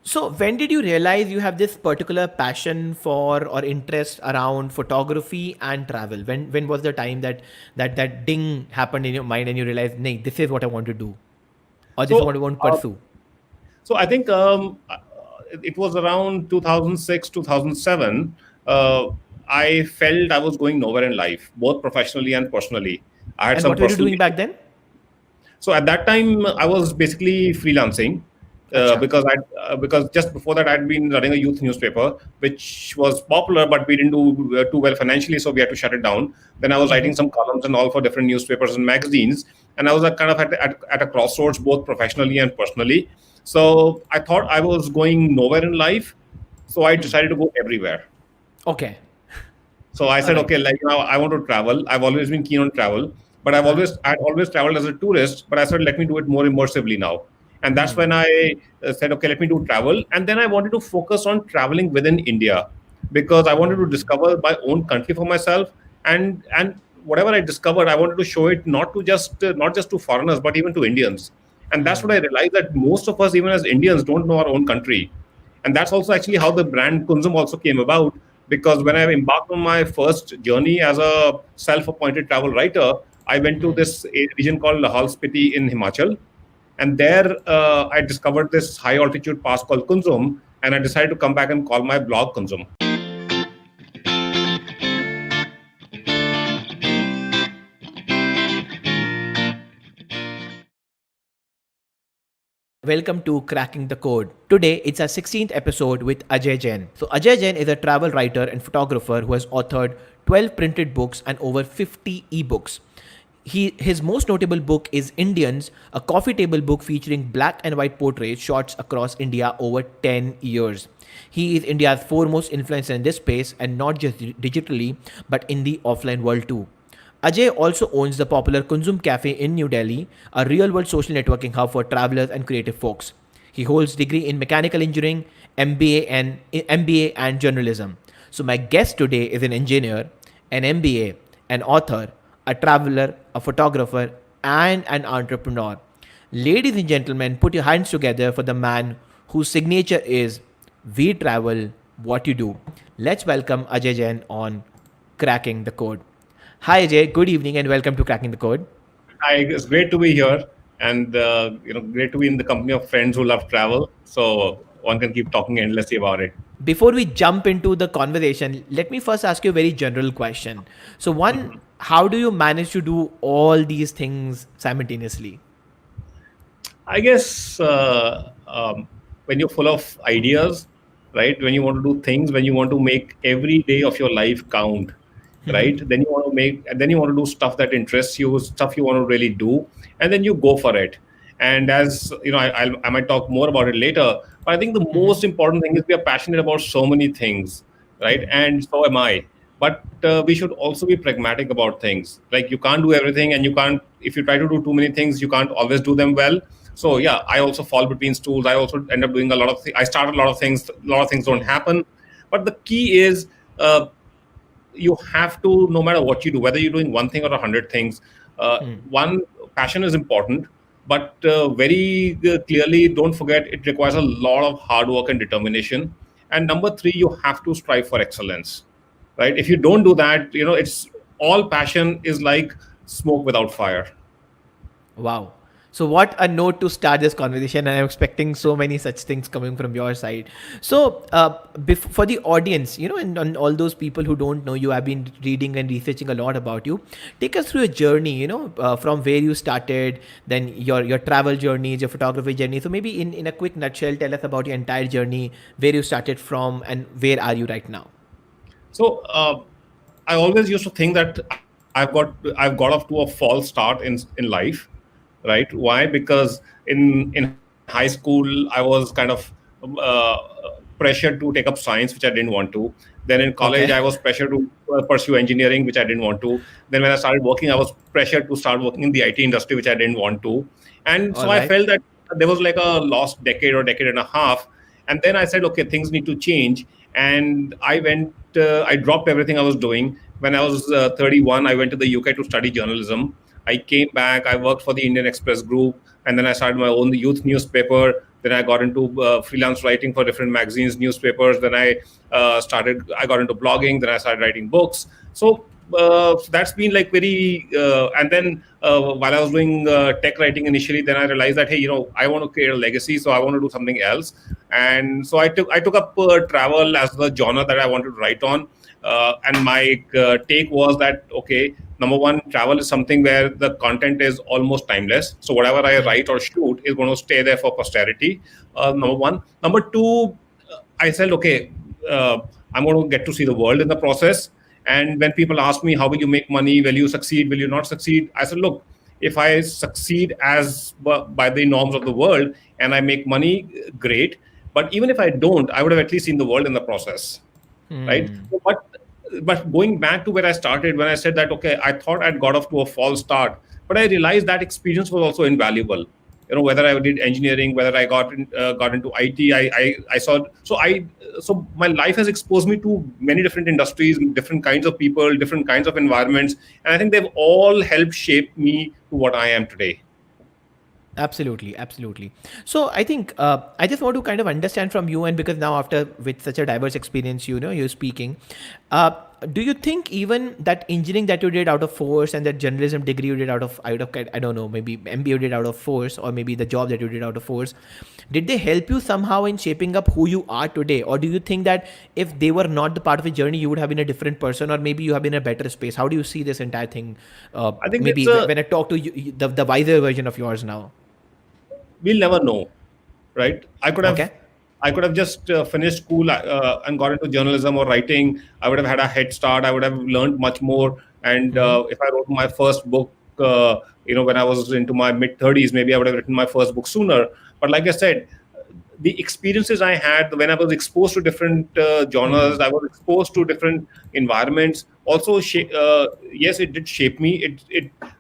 So when did you realize you have this particular passion for or interest around photography and travel? When was the time that ding happened in your mind and you realized, "Nay, this is what I want to do, or this is what I So, want to uh, pursue." so I think it was around 2006, 2007. Uh, I felt I was going nowhere in life, both professionally and personally. I had And some what were you personal doing back issues. then? So at that time, I was basically freelancing Acha. because just before that, I'd been running a youth newspaper, which was popular, but we didn't do too well financially, so we had to shut it down. Then I was writing some columns and all for different newspapers and magazines, and I was kind of at a crossroads, both professionally and personally. So I thought I was going nowhere in life, so I decided to go everywhere. Okay. So I All said, right. okay, like now I want to travel. I've always been keen on travel, but Uh-huh. I'd always traveled as a tourist. But I said, let me do it more immersively now, and that's when I said, okay, let me do travel. And then I wanted to focus on traveling within India because I wanted to discover my own country for myself, and whatever I discovered, I wanted to show it not just to foreigners, but even to Indians. And that's what I realized that most of us, even as Indians, don't know our own country. And that's also actually how the brand Kunzum also came about, because when I embarked on my first journey as a self-appointed travel writer, I went to this region called Lahal Spiti in Himachal, and there I discovered this high altitude pass called Kunzum, and I decided to come back and call my blog Kunzum. Welcome to Cracking the Code. Today, it's our 16th episode with Ajay Jain. So, Ajay Jain is a travel writer and photographer who has authored 12 printed books and over 50 ebooks. His most notable book is Indians, a coffee table book featuring black and white portraits shots across India over 10 years. He is India's foremost influencer in this space, and not just digitally, but in the offline world too. Ajay also owns the popular Kunzum Cafe in New Delhi, a real-world social networking hub for travelers and creative folks. He holds degree in mechanical engineering, MBA and journalism. So my guest today is an engineer, an MBA, an author, a traveler, a photographer, and an entrepreneur. Ladies and gentlemen, put your hands together for the man whose signature is "We travel, what you do." Let's welcome Ajay Jain on Cracking the Code. Hi Ajay, good evening and welcome to Cracking the Code. It's great to be here, and great to be in the company of friends who love travel. So one can keep talking endlessly about it. Before we jump into the conversation, let me first ask you a very general question. So, one, how do you manage to do all these things simultaneously? I guess when you're full of ideas, right? When you want to do things, when you want to make every day of your life count, right? Then you want to do stuff that interests you, stuff you want to really do, and then you go for it. And as you know, I might talk more about it later. But I think the most important thing is we are passionate about so many things, right? And so am I. But we should also be pragmatic about things. Like you can't do everything, and you can't. If you try to do too many things, you can't always do them well. So yeah, I also fall between stools. I also end up doing a lot of. I start a lot of things. A lot of things don't happen. But the key is uh, you have to, no matter what you do, whether you're doing one thing or 100 things, one, passion is important, but very clearly, don't forget it requires a lot of hard work and determination. And number three, you have to strive for excellence, right? If you don't do that, it's all passion is like smoke without fire. Wow. So, what a note to start this conversation, and I'm expecting so many such things coming from your side. So, for the audience, and all those people who don't know you, I've been reading and researching a lot about you. Take us through a journey, from where you started, then your travel journeys, your photography journey. So, maybe in a quick nutshell, tell us about your entire journey, where you started from, and where are you right now. So I always used to think that I've got off to a false start in life, right? Why? Because in high school I was kind of uh, pressured to take up science, which I didn't want to. Then in college I Okay. was pressured to pursue engineering, which I didn't want to. Then when I started working, I was pressured to start working in the IT industry, which I didn't want to. And All so I right. felt that there was like a lost decade or decade and a half. And then I said, okay, things need to change. And I dropped everything I was doing. When I was 31, I went to the UK to study journalism. I came back, I worked for the Indian Express Group, and then I started my own youth newspaper. Then I got into freelance writing for different magazines, newspapers. Then I got into blogging. Then I started writing books. So that's been like and then while I was doing tech writing initially, then I realized that, hey, I want to create a legacy, so I want to do something else. And so I took up travel as the genre that I wanted to write on. And my take was that, okay, number one, travel is something where the content is almost timeless. So whatever I write or shoot is going to stay there for posterity. Number one. Number two, I said, okay, I'm going to get to see the world in the process. And when people ask me, how will you make money? Will you succeed? Will you not succeed? I said, look, if I succeed by the norms of the world and I make money, great. But even if I don't, I would have at least seen the world in the process, right? So, but going back to where I started, when I said that, okay, I thought I'd got off to a false start, but I realized that experience was also invaluable. Whether I did engineering, whether I got into IT, so my life has exposed me to many different industries, different kinds of people, different kinds of environments, and I think they've all helped shape me to what I am today. Absolutely, absolutely. So I think I just want to kind of understand from you, and because now after with such a diverse experience, you're speaking. Do you think even that engineering that you did out of force and that journalism degree you did out of I don't know, maybe MBA you did out of force, or maybe the job that you did out of force, did they help you somehow in shaping up who you are today, or do you think that if they were not the part of a journey, you would have been a different person, or maybe you have been in a better space? How do you see this entire thing? I think Maybe when I talk to you, the wiser version of yours now. We'll never know, right? Okay. I could have just finished school and got into journalism or writing. I would have had a head start. I would have learned much more. And if I wrote my first book, when I was into my mid-30s, maybe I would have written my first book sooner. But like I said, the experiences I had when I was exposed to different genres, I was exposed to different environments. Also, yes, it did shape me.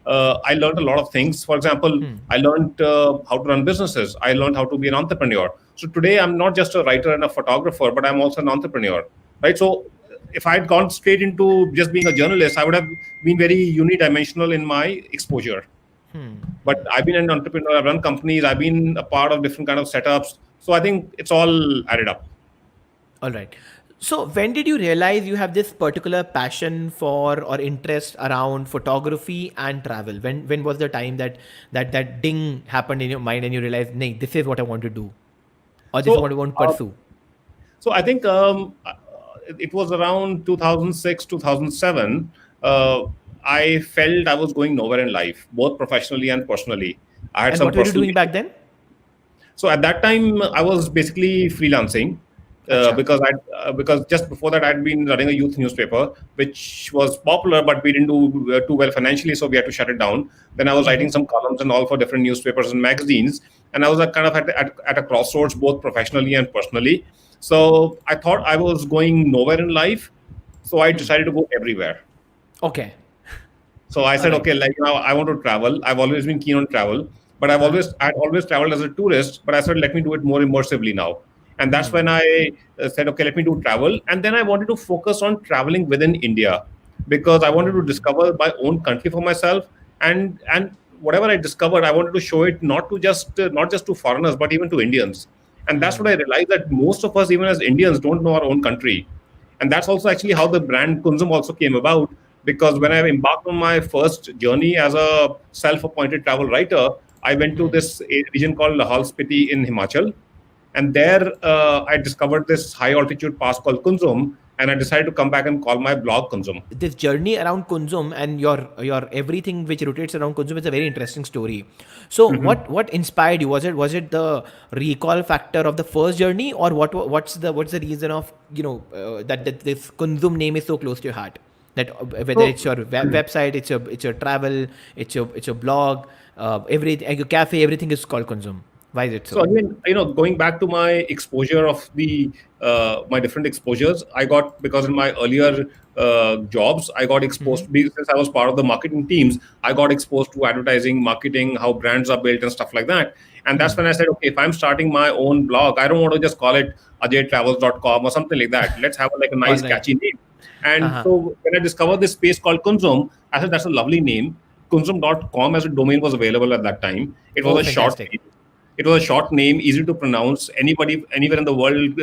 I learned a lot of things. For example, I learned how to run businesses. I learned how to be an entrepreneur. So today, I'm not just a writer and a photographer, but I'm also an entrepreneur, right? So if I had gone straight into just being a journalist, I would have been very unidimensional in my exposure. But I've been an entrepreneur. I've run companies. I've been a part of different kind of setups. So I think it's all added up. All right. So when did you realize you have this particular passion for or interest around photography and travel? When was the time that ding happened in your mind and you realized, nay, this is what I want to do, or this is what I want to pursue? So I think it was around 2006, 2007. I felt I was going nowhere in life, both professionally and personally. I had And some what were you personal. doing back then? So at that time, I was basically freelancing Acha. because just before that, I'd been running a youth newspaper, which was popular, but we didn't do too well financially, so we had to shut it down. Then I was writing some columns and all for different newspapers and magazines, and I was kind of at a crossroads, both professionally and personally. So I thought I was going nowhere in life, so I decided to go everywhere. Okay. So I said, Alright. okay, I want to travel. I've always been keen on travel, but I'd always traveled as a tourist. But I said, let me do it more immersively now, and that's when I said, okay, let me do travel. And then I wanted to focus on traveling within India because I wanted to discover my own country for myself, and whatever I discovered, I wanted to show it not just to foreigners, but even to Indians. And that's what I realized, that most of us, even as Indians, don't know our own country. And that's also actually how the brand Kunzum also came about. Because when I embarked on my first journey as a self-appointed travel writer, I went to this region called Lahal Spiti in Himachal. And there I discovered this high altitude pass called Kunzum. And I decided to come back and call my blog Kunzum. This journey around Kunzum and your everything which rotates around Kunzum is a very interesting story. So what inspired you? Was it the recall factor of the first journey, or what's the reason of that this Kunzum name is so close to your heart? That whether it's your website, it's your travel, it's your blog, everything, your cafe, everything is called Kunzum. Why is it so? So again, going back to my exposure of my different exposures, I got, because in my earlier jobs, I got exposed since I was part of the marketing teams. I got exposed to advertising, marketing, how brands are built and stuff like that. And that's when I said, okay, if I'm starting my own blog, I don't want to just call it ajaytravels.com or something like that. Let's have a nice, Alright. catchy name. And so when I discovered this space called Kunzum, I said, that's a lovely name. Kunzum.com as a domain was available at that time. It was a short Fantastic. name. It was a short name, easy to pronounce. Anybody, anywhere in the world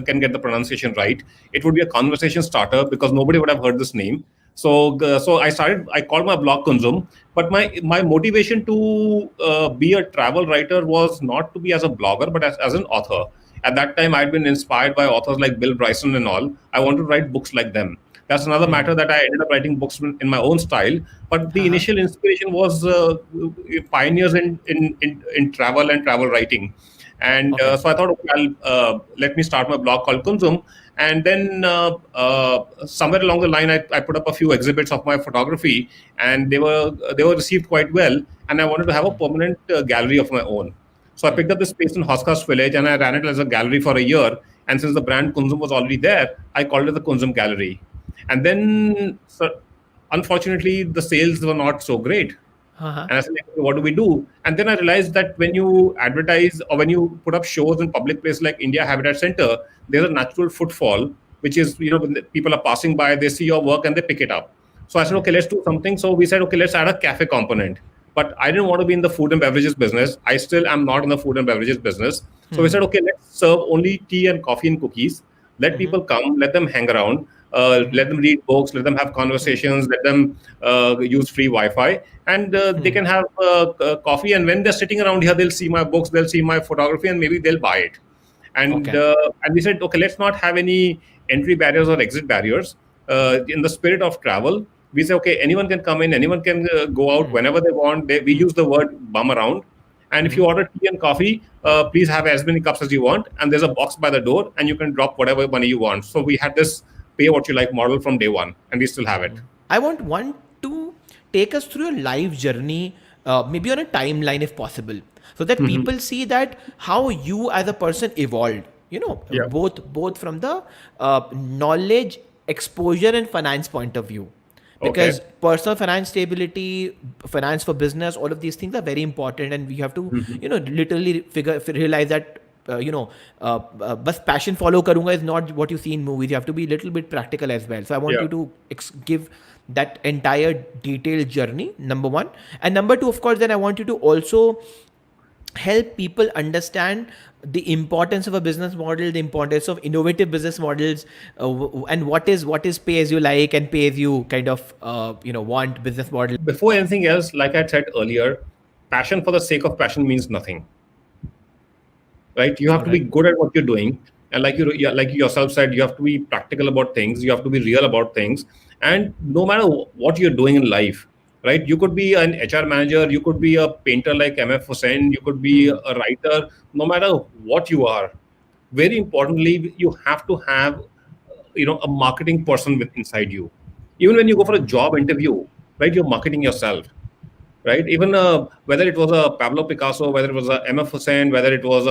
can get the pronunciation right. It would be a conversation starter because nobody would have heard this name. So I called my blog Kunzum, but my motivation to be a travel writer was not to be as a blogger, but as an author. At that time, I'd been inspired by authors like Bill Bryson and all. I wanted to write books like them. That's another matter that I ended up writing books in my own style. But the initial inspiration was pioneers in travel and travel writing. And so I thought, okay, let me start my blog called Kunzum. And then somewhere along the line, I put up a few exhibits of my photography, and they were received quite well. And I wanted to have a permanent gallery of my own. So I picked up this space in Hoskas Village, and I ran it as a gallery for a year. And since the brand Kunzum was already there, I called it the Kunzum Gallery. And then, unfortunately, the sales were not so great. And I said, like, what do we do? And then I realized that when you advertise or when you put up shows in public places like India Habitat Center, there's a natural footfall, which is, when the people are passing by, they see your work and they pick it up. So I said, okay, let's do something. So we said, okay, let's add a cafe component. But I didn't want to be in the food and beverages business. I still am not in the food and beverages business. So we said, okay, let's serve only tea and coffee and cookies. Let people come, let them hang around. Let them read books, let them have conversations, let them use free Wi-Fi, and they can have coffee. And when they're sitting around here, they'll see my books, they'll see my photography, and maybe they'll buy it. And we said, okay, let's not have any entry barriers or exit barriers. In the spirit of travel, we say, okay, anyone can come in, anyone can go out whenever they want. We use the word bum around. And if you order tea and coffee, please have as many cups as you want. And there's a box by the door, and you can drop whatever money you want. So we had this pay what you like model from day one, and we still have it. I want to take us through a life journey, maybe on a timeline if possible, so that people see that how you as a person evolved, both from the knowledge, exposure and finance point of view. Because personal finance stability, finance for business, all of these things are very important, and we have to, literally realize that bas passion follow karunga is not what you see in movies. You have to be a little bit practical as well. So I want you to give that entire detailed journey, number one. And number two, of course, then I want you to also help people understand the importance of a business model, the importance of innovative business models, and what is pay as you like and pay as you kind of want business model. Before anything else, like I said earlier, passion for the sake of passion means nothing. Right? You have to be good at what you're doing. And like you yourself said, you have to be practical about things. You have to be real about things. And no matter what you're doing in life, right? You could be an HR manager. You could be a painter like MF Hussain. You could be a writer. No matter what you are, very importantly, you have to have, a marketing person inside you. Even when you go for a job interview, right? You're marketing yourself. Right? Even whether it was a Pablo Picasso, whether it was a MF Hussain, whether it was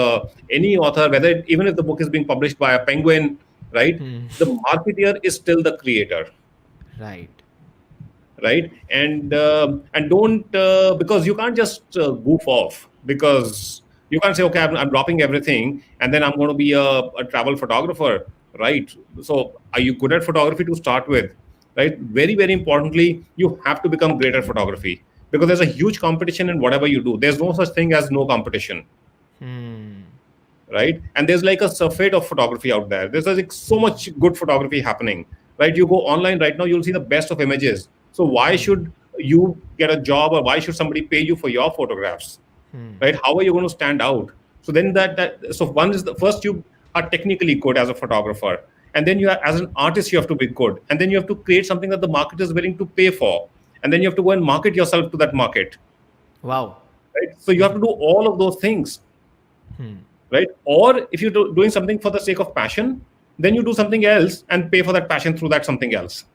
any author, even if the book is being published by a Penguin, right? The marketeer is still the creator. Right. And don't because you can't just goof off, because you can't say, okay, I'm dropping everything and then I'm going to be a travel photographer, right? So are you good at photography to start with, right? Very, very importantly, you have to become great at photography. Because there's a huge competition in whatever you do. There's no such thing as no competition. Right? And there's like a surfeit of photography out there. There's like so much good photography happening. Right? You go online right now, you'll see the best of images. So why should you get a job, or why should somebody pay you for your photographs? Right? How are you going to stand out? So then so one is first you are technically good as a photographer. And then as an artist, you have to be good. And then you have to create something that the market is willing to pay for. And then you have to go and market yourself to that market. Wow. Right? So you have to do all of those things. Right? Or if you're doing something for the sake of passion, then you do something else and pay for that passion through that something else.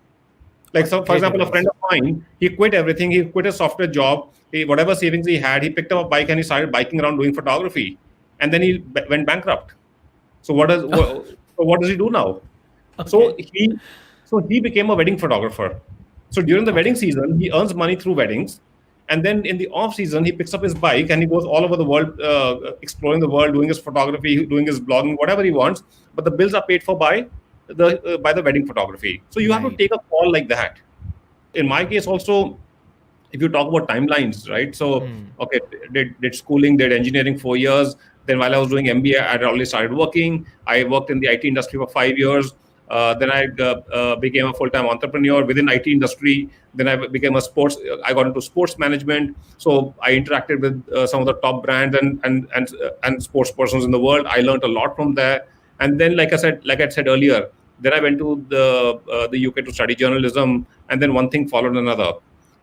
Like, so for example, a friend of mine, he quit everything. He quit his software job. Whatever savings he had, he picked up a bike and he started biking around doing photography. And then he went bankrupt. So what does he do now? So he became a wedding photographer. So during the wedding season, he earns money through weddings. And then in the off season, he picks up his bike and he goes all over the world, exploring the world, doing his photography, doing his blogging, whatever he wants. But the bills are paid for by the wedding photography. So you have to take a call like that. In my case also, if you talk about timelines, right? So, Hmm. okay, did schooling, did engineering 4 years. Then while I was doing MBA, I had already started working. I worked in the IT industry for 5 years. Then I became a full-time entrepreneur within IT industry. Then I became a sports. I got into sports management. So I interacted with some of the top brands and sports persons in the world. I learned a lot from there. And then, like I said earlier, then I went to the UK to study journalism, and then one thing followed another,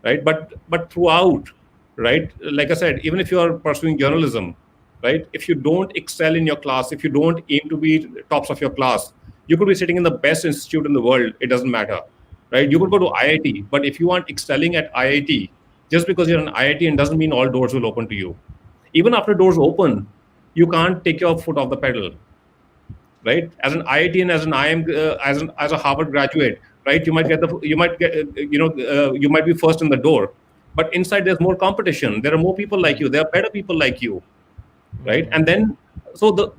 right? But throughout, right, like I said, even if you are pursuing journalism, right, if you don't excel in your class, if you don't aim to be tops of your class, you could be sitting in the best institute in the world. It doesn't matter, right? You could go to IIT, but if you aren't excelling at IIT, just because you're an IIT, and doesn't mean all doors will open to you. Even after doors open, you can't take your foot off the pedal, right? As an IIT and as an IM, as a Harvard graduate, right? You might be first in the door, but inside there's more competition. There are more people like you. There are better people like you, right? And then, so the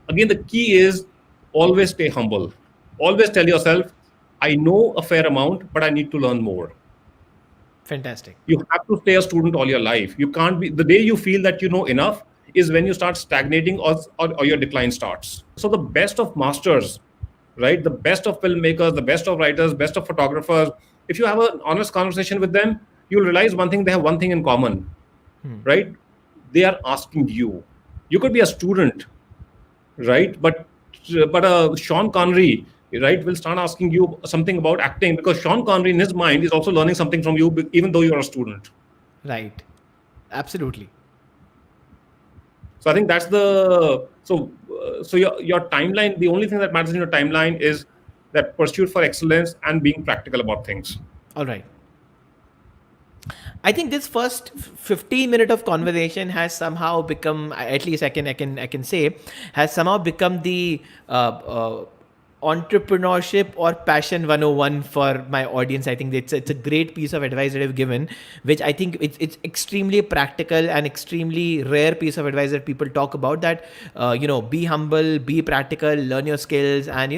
again, the key is always stay humble. Always tell yourself, I know a fair amount, but I need to learn more. Fantastic. You have to stay a student all your life. You can't be, the day you feel that you know enough is when you start stagnating, or your decline starts. So the best of masters, right? The best of filmmakers, the best of writers, best of photographers, if you have an honest conversation with them, you'll realize one thing, they have one thing in common, right? They are asking you. You could be a student, right? But Sean Connery, right, will start asking you something about acting, because Sean Connery in his mind is also learning something from you, even though you're a student. Right. Absolutely. So I think that's the so your timeline. The only thing that matters in your timeline is that pursuit for excellence and being practical about things. All right. I think this first 15 minute of conversation has somehow become, at least I can say, has somehow become the entrepreneurship or passion 101 for my audience. I think it's a great piece of advice that I've given, which I think it's extremely practical and extremely rare piece of advice that people talk about, that be humble, be practical, learn your skills, and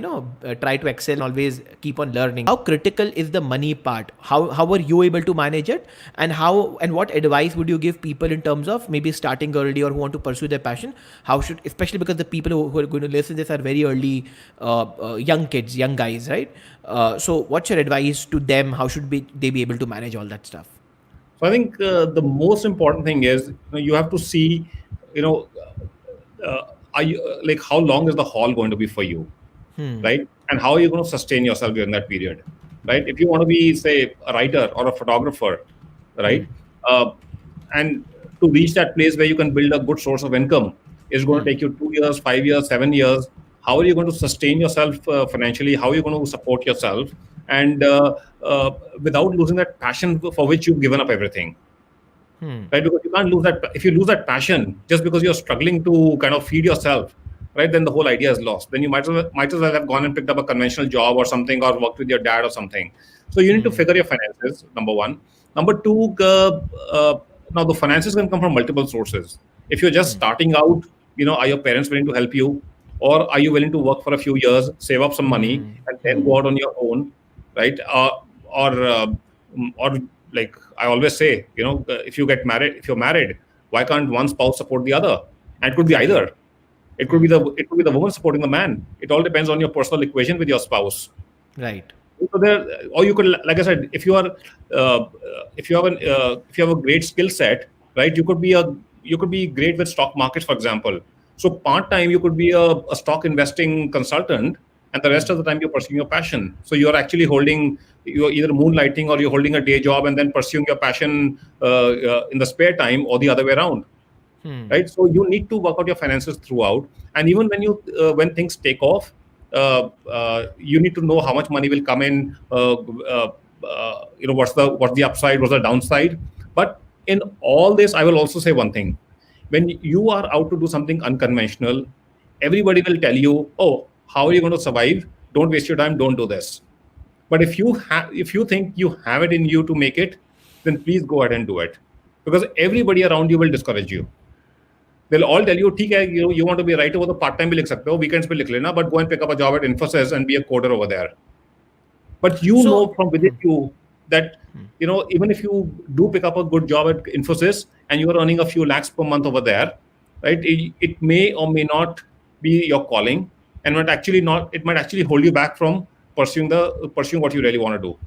try to excel and always keep on learning. How critical is the money part? How were you able to manage it, and what advice would you give people in terms of maybe starting early or who want to pursue their passion? How should, especially because the people who are going to listen to this are very early, young kids, young guys, right? So what's your advice to them? How should they be able to manage all that stuff? So I think the most important thing is, you have to see, are you, like, how long is the haul going to be for you, right? And how are you going to sustain yourself during that period, right? If you want to be, say, a writer or a photographer, right, and to reach that place where you can build a good source of income is going to take you 2 years, 5 years, 7 years. How are you going to sustain yourself financially? How are you going to support yourself, and without losing that passion for which you've given up everything? Right? Because you can't lose that. If you lose that passion just because you're struggling to kind of feed yourself, right, then the whole idea is lost. Then you might as well have gone and picked up a conventional job or something, or worked with your dad or something. So you need to figure your finances, number one. Number two, now the finances can come from multiple sources. If you're just starting out, are your parents willing to help you? Or are you willing to work for a few years, save up some money, and then go out on your own, right? Or like I always say, if you're married, why can't one spouse support the other? And it could be either. It could be the woman supporting the man. It all depends on your personal equation with your spouse. Right. So or you could, like I said, if you have a great skill set, right? You could be great with stock markets, for example. So part-time, you could be a stock investing consultant, and the rest of the time you're pursuing your passion. So you're either moonlighting, or you're holding a day job and then pursuing your passion in the spare time, or the other way around, right? So you need to work out your finances throughout. And even when things take off, you need to know how much money will come in, what's the upside, what's the downside. But in all this, I will also say one thing. When you are out to do something unconventional, everybody will tell you, oh, how are you going to survive? Don't waste your time. Don't do this. But if you think you have it in you to make it, then please go ahead and do it. Because everybody around you will discourage you. They'll all tell you, ठीक है, you want to be a writer, वो तो part time भी लिख सकते हो, weekends पे लिख लेना, but go and pick up a job at Infosys and be a coder over there. But know from within you that even if you do pick up a good job at Infosys and you are earning a few lakhs per month over there, right? It may or may not be your calling, and might actually not. It might actually hold you back from pursuing what you really want to do.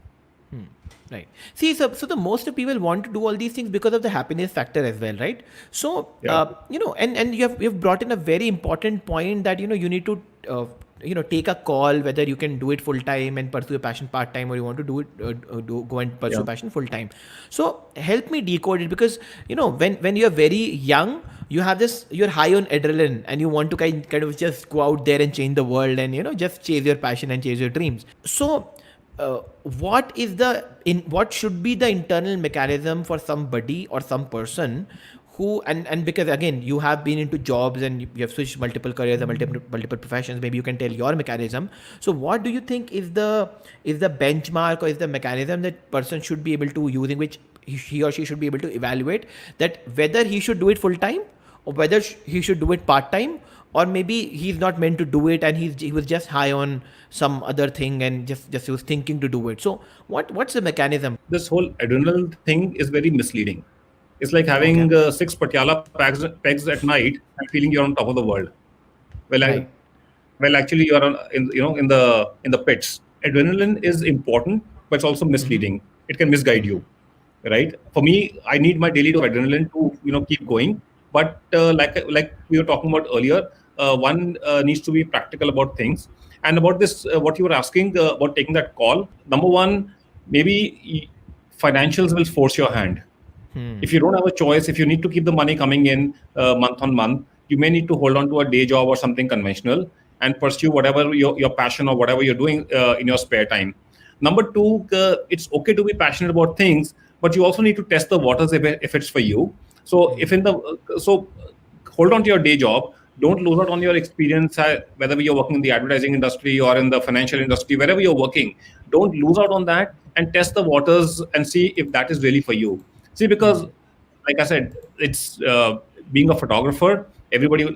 Right. See, so the most of people want to do all these things because of the happiness factor as well, right? So, Yeah. and you've brought in a very important point that, you need to, take a call whether you can do it full time and pursue a passion part time, or you want to do it, go and pursue Yeah. passion full time. So help me decode it, because, when you're very young, you have this, you're high on adrenaline and you want to kind of just go out there and change the world and, just chase your passion and chase your dreams. So, what is what should be the internal mechanism for somebody or some person who, and because again you have been into jobs and you have switched multiple careers and multiple professions, maybe you can tell your mechanism. So what do you think is the benchmark or is the mechanism that person should be able to use, in which he or she should be able to evaluate that whether he should do it full time or whether he should do it part time, or maybe he's not meant to do it and he was just high on some other thing and just he was thinking to do it. So what's the mechanism? This whole adrenaline thing is very misleading. It's like Okay. having 6 Patiala pegs at night and feeling you're on top of the world. Well, Right. actually, you are in the pits. Adrenaline is important, but it's also misleading. It can misguide you, right? For me, I need my daily dose of adrenaline to keep going. But like we were talking about earlier, one needs to be practical about things. And about this, what you were asking about taking that call. Number one, maybe financials will force your hand. If you don't have a choice, if you need to keep the money coming in month on month, you may need to hold on to a day job or something conventional and pursue whatever your passion or whatever you're doing in your spare time. Number two, it's okay to be passionate about things, but you also need to test the waters if it's for you. So hold on to your day job. Don't lose out on your experience, whether you're working in the advertising industry or in the financial industry, wherever you're working. Don't lose out on that and test the waters and see if that is really for you. See, because like I said, it's being a photographer. Everybody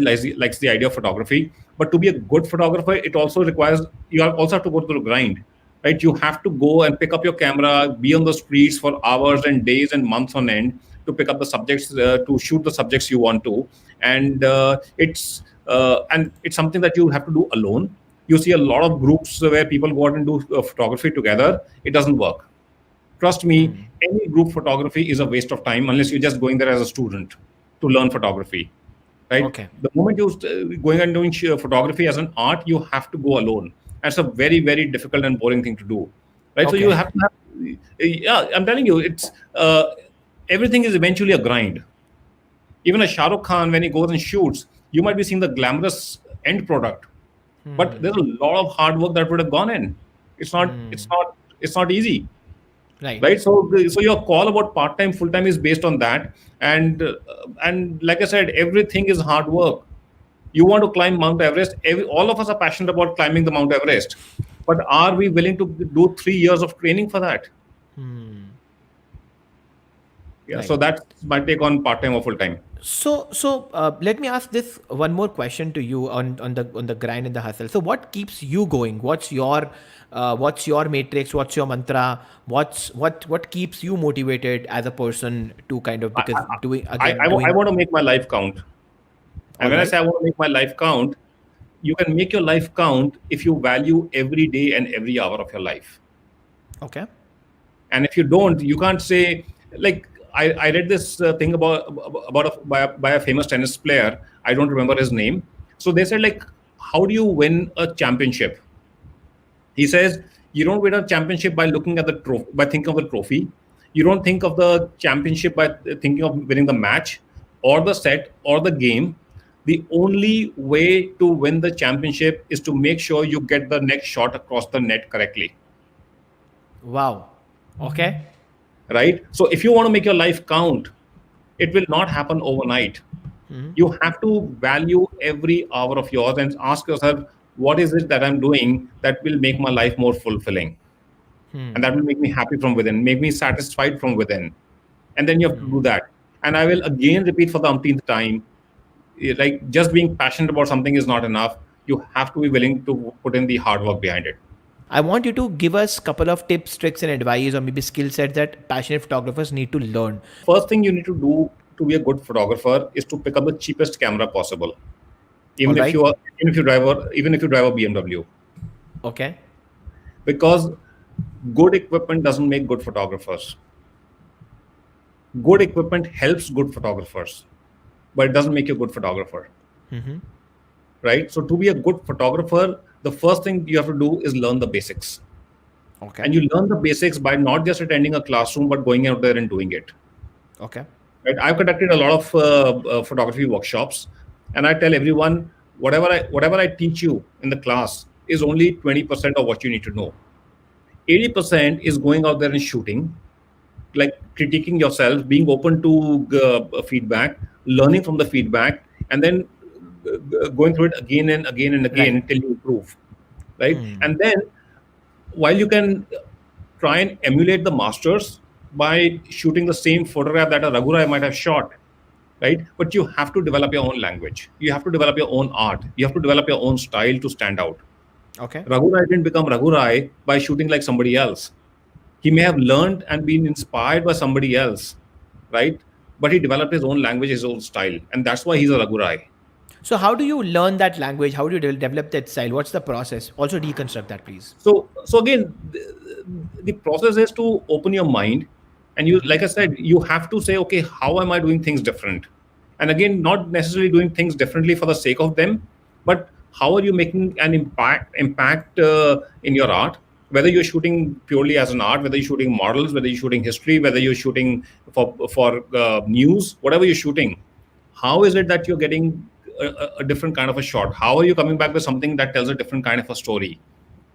likes the idea of photography, but to be a good photographer, it also requires you also have to go through the grind, right? You have to go and pick up your camera, be on the streets for hours and days and months on end to pick up the subjects, to shoot the subjects you want to, and it's something that you have to do alone. You see a lot of groups where people go out and do photography together. It doesn't work. Trust me, any group photography is a waste of time unless you're just going there as a student to learn photography, right? Okay. The moment you're going and doing photography as an art, you have to go alone. That's a very, very difficult and boring thing to do, right? So you Okay. have to have, yeah, I'm telling you, it's everything is eventually a grind. Even a Shah Rukh Khan, when he goes and shoots, you might be seeing the glamorous end product, but there's a lot of hard work that would have gone in. It's not easy. Right. Right. So your call about part time, full time is based on that, and like I said, everything is hard work. You want to climb Mount Everest. All of us are passionate about climbing the Mount Everest, but are we willing to do 3 years of training for that? Yeah. Right. So that's my take on part time or full time. So let me ask this one more question to you on the grind and the hustle. So what keeps you going? What's your matrix? What's your mantra? What keeps you motivated as a person to kind of, because doing again I doing want to make my life count. And when I Alright. say I want to make my life count, you can make your life count if you value every day and every hour of your life. Okay. And if you don't, you can't say, like, I read this thing by a famous tennis player. I don't remember his name. So they said, like, how do you win a championship? He says, you don't win a championship by looking at the trophy, by thinking of the trophy. You don't think of the championship by thinking of winning the match or the set or the game. The only way to win the championship is to make sure you get the next shot across the net correctly. Wow. Okay. Right? So if you want to make your life count, it will not happen overnight. You have to value every hour of yours and ask yourself, what is it that I'm doing that will make my life more fulfilling? And that will make me happy from within, make me satisfied from within. And then you have to do that. And I will again repeat for the umpteenth time, like, just being passionate about something is not enough. You have to be willing to put in the hard work behind it. I want you to give us a couple of tips, tricks, and advice, or maybe skill sets that passionate photographers need to learn. First thing you need to do to be a good photographer is to pick up the cheapest camera possible, All even if right. you are, even if you drive a BMW, Okay. because good equipment doesn't make good photographers. Good equipment helps good photographers, but it doesn't make you a good photographer. Right? So to be a good photographer, the first thing you have to do is learn the basics. Okay. And you learn the basics by not just attending a classroom, but going out there and doing it. Okay. Right? I've conducted a lot of photography workshops, and I tell everyone whatever I teach you in the class is only 20% of what you need to know. 80% is going out there and shooting, like critiquing yourself, being open to feedback, learning from the feedback, and then going through it again and again and again Right. till you improve, right? And then while you can try and emulate the masters by shooting the same photograph that a Raghurai might have shot, right? But you have to develop your own language. You have to develop your own art. You have to develop your own style to stand out. Okay. Raghurai didn't become Raghurai by shooting like somebody else. He may have learned and been inspired by somebody else, right? But he developed his own language, his own style, and that's why he's a Raghurai. So how do you learn that language? How do you develop that style? What's the process? Also deconstruct that, please. So again, the process is to open your mind, and you, like I said, you have to say, okay, how am I doing things different? And again, not necessarily doing things differently for the sake of them, but how are you making an impact in your art? Whether you're shooting purely as an art, whether you're shooting models, whether you're shooting history, whether you're shooting for news, whatever you're shooting, how is it that you're getting a different kind of a shot? How are you coming back with something that tells a different kind of a story,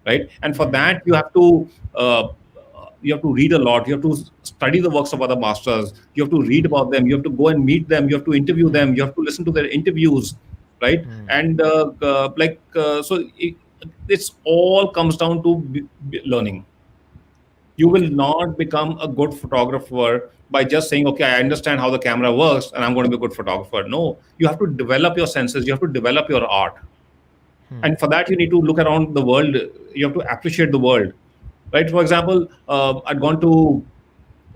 right? And for that, uh, you have to read a lot. You have to study the works of other masters. You have to read about them. You have to go and meet them. You have to interview them. You have to listen to their interviews, right? And so it's all comes down to learning. You will not become a good photographer by just saying, okay, I understand how the camera works and I'm going to be a good photographer. No, you have to develop your senses. You have to develop your art. And for that, you need to look around the world. You have to appreciate the world, right? For example, I'd gone to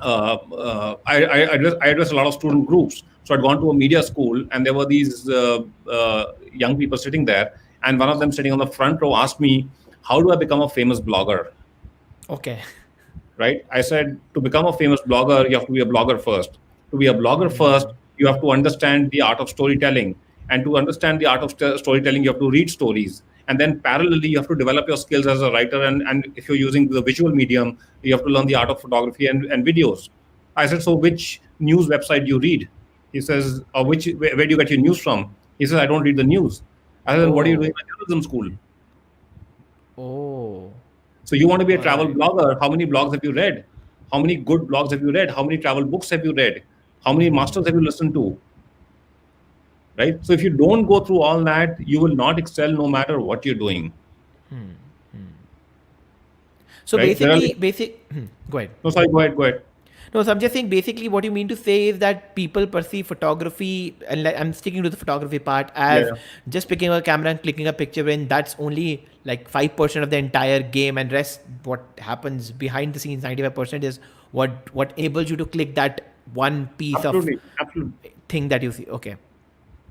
I address a lot of student groups. So I'd gone to a media school, and there were these young people sitting there, and one of them sitting on the front row asked me, how do I become a famous blogger? Okay. Right? I said, to become a famous blogger, you have to be a blogger first. To be a blogger first, you have to understand the art of storytelling. And to understand the art of storytelling, you have to read stories. And then parallelly, you have to develop your skills as a writer. And if you're using the visual medium, you have to learn the art of photography and videos. I said, so which news website do you read? He says, where do you get your news from? He says, I don't read the news. I said, what are you doing at journalism school? Oh. So you want to be a travel blogger. How many blogs have you read? How many good blogs have you read? How many travel books have you read? How many masters have you listened to? Right? So if you don't go through all that, you will not excel no matter what you're doing. So Right? go ahead. No, sorry, go ahead. No, so I'm just saying basically what you mean to say is that people perceive photography, and like, I'm sticking to the photography part, as Yeah. just picking a camera and clicking a picture in. That's only like 5% of the entire game, and rest what happens behind the scenes, 95% is what enables you to click that one piece Absolutely. of Absolutely. thing that you see. Okay.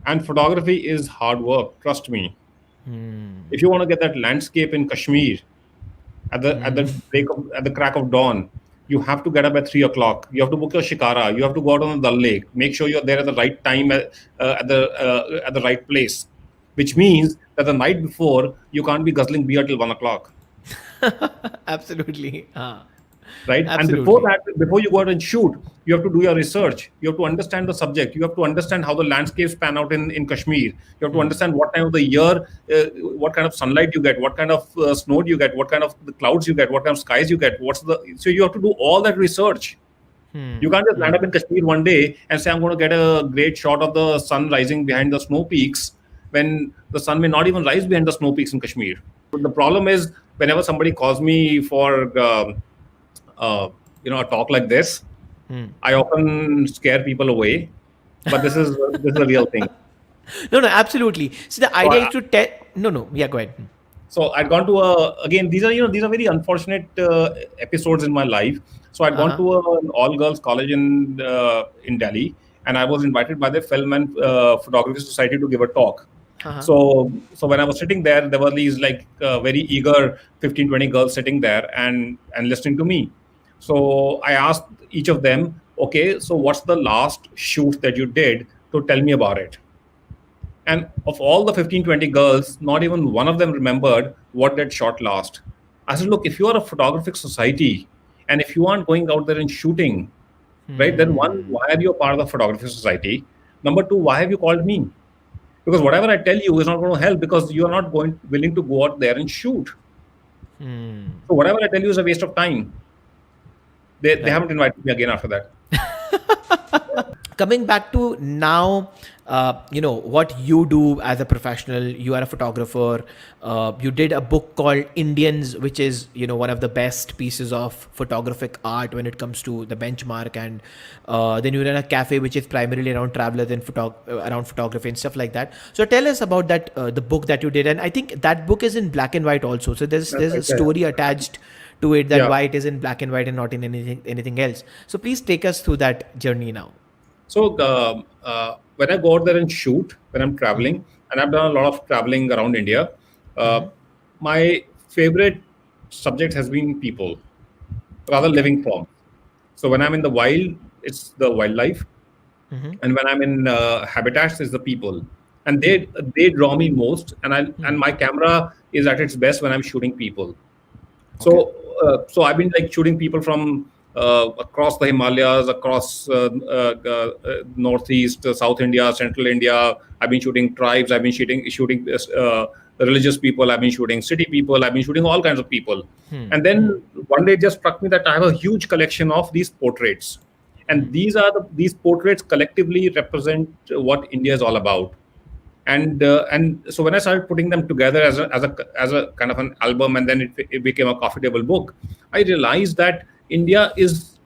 And photography is hard work. Trust me. If you want to get that landscape in Kashmir at the crack of dawn, you have to get up at 3 o'clock. You have to book your shikara. You have to go out on the Dal Lake. Make sure you're there at the right time at the right place, which means that the night before you can't be guzzling beer till 1 o'clock, Absolutely. right? And before Absolutely. that, before you go out and shoot, you have to do your research. You have to understand the subject. You have to understand how the landscapes pan out in Kashmir. You have to understand what time of the year, what kind of sunlight you get, what kind of snow you get, what kind of the clouds you get, what kind of skies you get. So you have to do all that research. You can't just land up in Kashmir one day and say, I'm going to get a great shot of the sun rising behind the snow peaks when the sun may not even rise behind the snow peaks in Kashmir. But the problem is, whenever somebody calls me for a talk like this, I often scare people away. But this is a real thing. No, absolutely. So the So idea is to tell. No, yeah, go ahead. So I'd gone to again, these are very unfortunate episodes in my life. So I'd gone Uh-huh. to an all girls college in Delhi, and I was invited by the Film and Photography Society to give a talk. Uh-huh. So when I was sitting there were these like very eager 15, 20 girls sitting there and listening to me. So I asked each of them, okay, so what's the last shoot that you did, to tell me about it? And of all the 15, 20 girls, not even one of them remembered what that shot last. I said, look, if you are a photographic society and if you aren't going out there and shooting, right, then one, Hmm. why are you a part of the photography society? Number two, why have you called me? Because whatever I tell you is not going to help, because you are not going willing to go out there and shoot. Hmm. So whatever I tell you is a waste of time. They Right. haven't invited me again after that. Coming back to now, what you do as a professional. You are a photographer. You did a book called Indians, which is one of the best pieces of photographic art when it comes to the benchmark. And then you run a cafe which is primarily around travelers and around photography and stuff like that. So tell us about that, the book that you did. And I think that book is in black and white also, so That's there's a right. Yeah. story attached to it, that Yeah. why it is in black and white and not in anything else. So please take us through that journey now. So when I go out there and shoot, when I'm traveling, and I've done a lot of traveling around India, uh, my favorite subject has been people, rather Okay. living form. So when I'm in the wild, it's the wildlife, and when I'm in habitats, it's the people, and they draw me most. And my camera is at its best when I'm shooting people. Okay. So I've been like shooting people from across the Himalayas, across northeast, South India, central India. I've been shooting tribes. I've been shooting religious people. I've been shooting city people. I've been shooting all kinds of people. And then one day it just struck me that I have a huge collection of these portraits, and these portraits collectively represent what India is all about. And so when I started putting them together as a kind of an album, and then it became a coffee table book, I realized that India is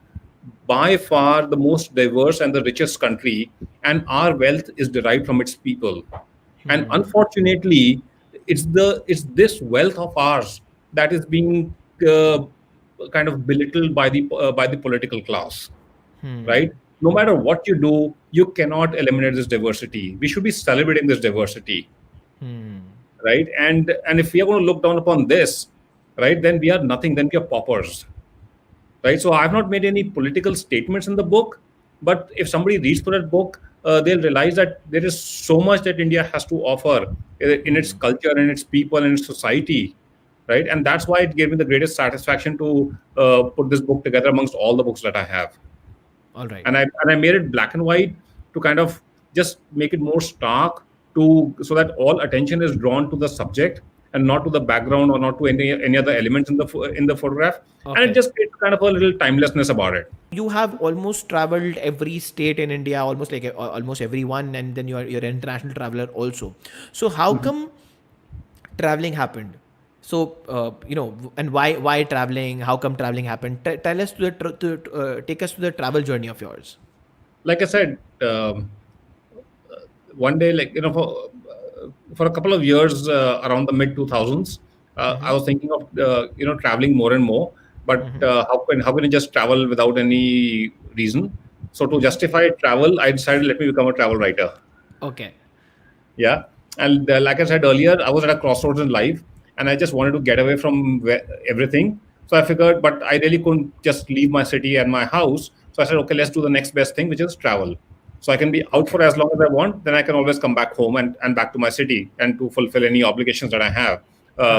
by far the most diverse and the richest country, and our wealth is derived from its people. And unfortunately, it's this wealth of ours that is being uh, kind of belittled by the political class, right? No matter what you do, you cannot eliminate this diversity. We should be celebrating this diversity, right? And if we are going to look down upon this, right, then we are nothing. Then we are paupers, right? So I've not made any political statements in the book, but if somebody reads through that book, they'll realize that there is so much that India has to offer in its culture, in its people, in its society, right? And that's why it gave me the greatest satisfaction to put this book together amongst all the books that I have. All right. And I made it black and white to kind of just make it more stark, to so that all attention is drawn to the subject and not to the background or not to any other elements in the photograph, and it Okay. just creates kind of a little timelessness about it. You have almost traveled every state in India, almost like almost every one, and then you're an international traveler also. So how come traveling happened? So and why traveling? How come traveling happened? Tell us take us to the travel journey of yours. Like I said, one day, like for a couple of years around the mid 2000s, I was thinking of traveling more and more. But how can I just travel without any reason? So to justify travel, I decided, let me become a travel writer. Okay. Yeah. And like I said earlier, I was at a crossroads in life, and I just wanted to get away from everything. So I figured, but I really couldn't just leave my city and my house. So I said, okay, let's do the next best thing, which is travel. So I can be out for as long as I want. Then I can always come back home and back to my city and to fulfill any obligations that I have,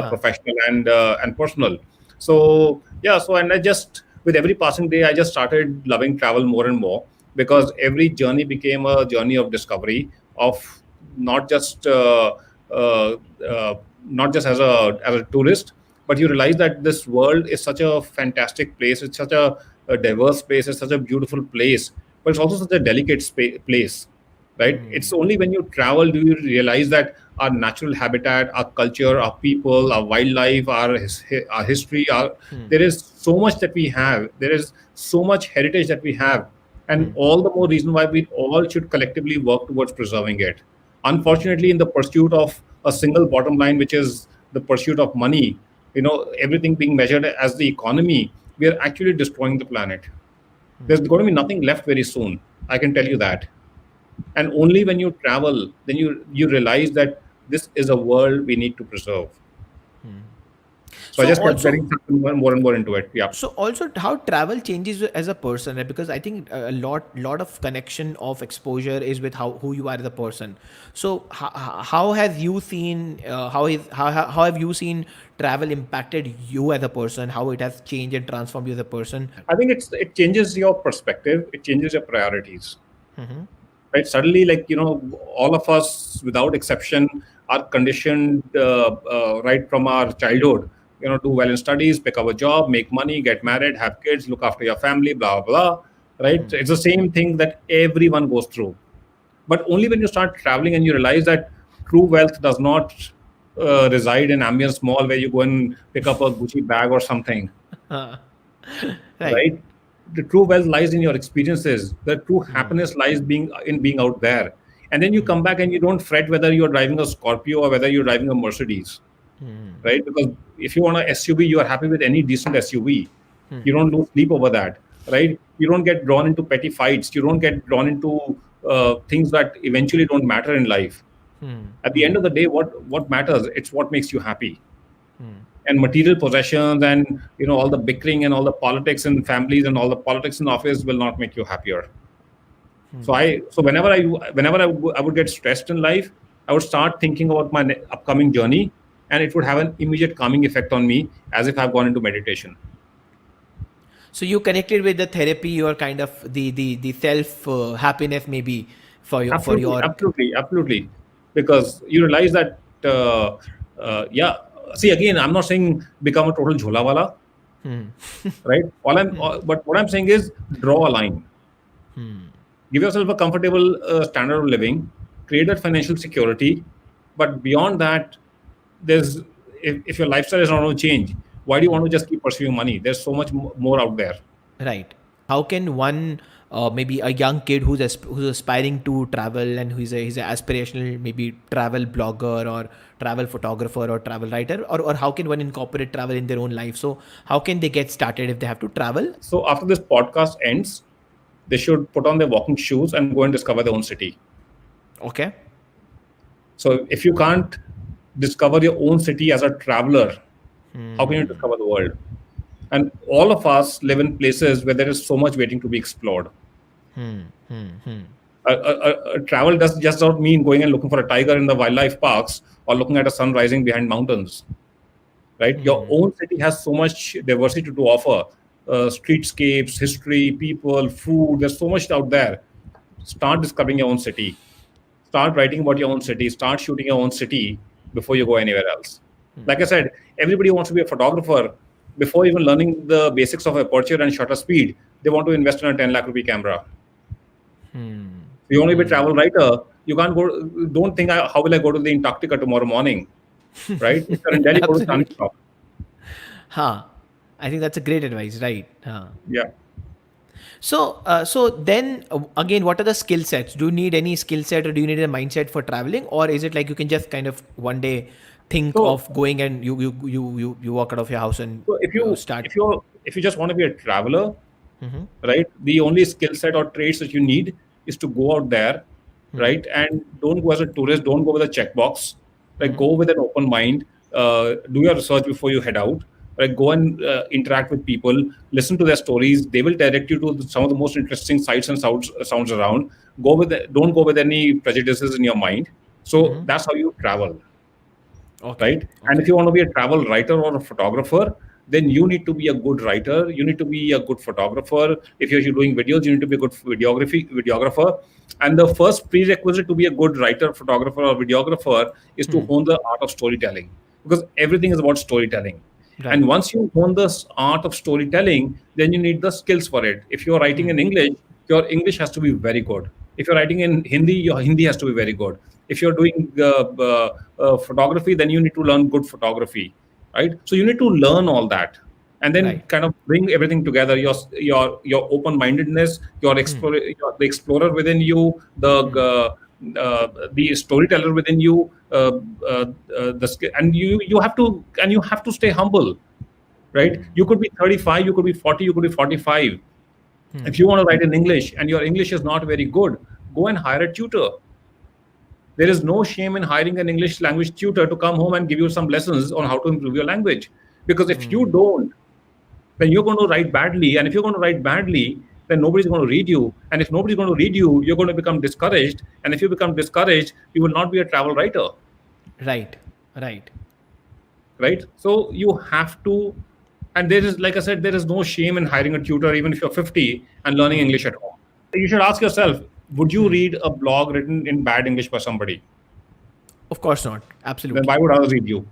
professional and personal. So yeah, so and I just, with every passing day, I just started loving travel more and more, because every journey became a journey of discovery, of not just uh, uh, not just as a tourist, but you realize that this world is such a fantastic place. It's such a diverse place. It's such a beautiful place, but it's also such a delicate place, right? It's only when you travel do you realize that our natural habitat, our culture, our people, our wildlife, our history, there is so much that we have. There is so much heritage that we have, and all the more reason why we all should collectively work towards preserving it. Unfortunately, in the pursuit of a single bottom line, which is the pursuit of money, everything being measured as the economy, we are actually destroying the planet. There's going to be nothing left very soon. I can tell you that. And only when you travel, then you realize that this is a world we need to preserve. So I So just kept also, getting more and more into it. Yeah. so also how travel changes you as a person, right? Because I think a lot of connection of exposure is with who you are as a person. So how have you seen how have you seen travel impacted you as a person? How it has changed and transformed you as a person? I think it changes your perspective. It changes your priorities. Right? Suddenly, all of us, without exception, are conditioned right from our childhood. Do well in studies, pick up a job, make money, get married, have kids, look after your family, blah blah. Right? So it's the same thing that everyone goes through. But only when you start traveling and you realize that true wealth does not reside in Ambience Mall where you go and pick up a Gucci bag or something. Right. Right? The true wealth lies in your experiences. The true happiness lies being out there. And then you come back and you don't fret whether you're driving a Scorpio or whether you're driving a Mercedes, right? Because if you want an SUV, you are happy with any decent SUV. You don't lose sleep over that, right? You don't get drawn into petty fights. You don't get drawn into things that eventually don't matter in life. At the end of the day, what matters? It's what makes you happy. And material possessions and all the bickering and all the politics in families and all the politics in office will not make you happier. So whenever I would get stressed in life, I would start thinking about my upcoming journey, and it would have an immediate calming effect on me, as if I've gone into meditation. So you connected with the therapy or kind of the self happiness maybe for Absolutely, your. absolutely, absolutely. Because you realize that, yeah. See, again, I'm not saying become a total jhola wala, right? But what I'm saying is draw a line. Give yourself a comfortable standard of living, create that financial security. But beyond that, there's if your lifestyle is not going to change, why do you want to just keep pursuing money? There's so much more out there. Right. How can one, maybe a young kid who's aspiring to travel and he's a aspirational maybe travel blogger or travel photographer or travel writer, or how can one incorporate travel in their own life? So how can they get started if they have to travel? So after this podcast ends, they should put on their walking shoes and go and discover their own city. Okay. So if you can't discover your own city as a traveler, how can you discover the world? And all of us live in places where there is so much waiting to be explored. Travel does just not mean going and looking for a tiger in the wildlife parks or looking at a sun rising behind mountains. Right? Your own city has so much diversity to offer. Streetscapes, history, people, food. There's so much out there. Start discovering your own city. Start writing about your own city. Start shooting your own city before you go anywhere else. Like I said, everybody wants to be a photographer. Before even learning the basics of aperture and shutter speed, they want to invest in a 10 lakh rupee camera. If you want to be a travel writer, you can't go. Don't think, how will I go to the Antarctica tomorrow morning? Right? If you're in Delhi, go to Stanley Shop. I think that's a great advice, right? Yeah. So then again, what are the skill sets? Do you need any skill set or do you need a mindset for traveling, or is it like you can just kind of one day think So- of going and you walk out of your house and So start? if you just want to be a traveler, right, the only skill set or traits that you need is to go out there, right, and don't go as a tourist. Don't go with a checkbox. Like go with an open mind. Do your research before you head out. Right, go and interact with people. Listen to their stories. They will direct you to some of the most interesting sights and sounds around. Don't go with any prejudices in your mind. So that's how you travel. Okay. Right? And if you want to be a travel writer or a photographer, then you need to be a good writer. You need to be a good photographer. If you're doing videos, you need to be a good videographer. And the first prerequisite to be a good writer, photographer, or videographer is to hone the art of storytelling, because everything is about storytelling. Right. And once you hone the art of storytelling, then you need the skills for it. If you're writing in English, your English has to be very good. If you're writing in Hindi, your Hindi has to be very good. If you're doing photography, then you need to learn good photography, right? So you need to learn all that, and then Right. kind of bring everything together. Your open-mindedness, the explorer within you, the the storyteller within you, and you have to stay humble, right? You could be 35, you could be 40, you could be 45. If you want to write in English and your English is not very good, go and hire a tutor. There is no shame in hiring an English language tutor to come home and give you some lessons on how to improve your language. Because if you don't, then you're going to write badly. And if you're going to write badly, then nobody's going to read you. And if nobody's going to read you, you're going to become discouraged. And if you become discouraged, you will not be a travel writer. Right. Right. Right? So you have to, and there is, like I said, there is no shame in hiring a tutor, even if you're 50 and learning English at home. You should ask yourself, would you read a blog written in bad English by somebody? Of course not. Then Absolutely. why would others read you?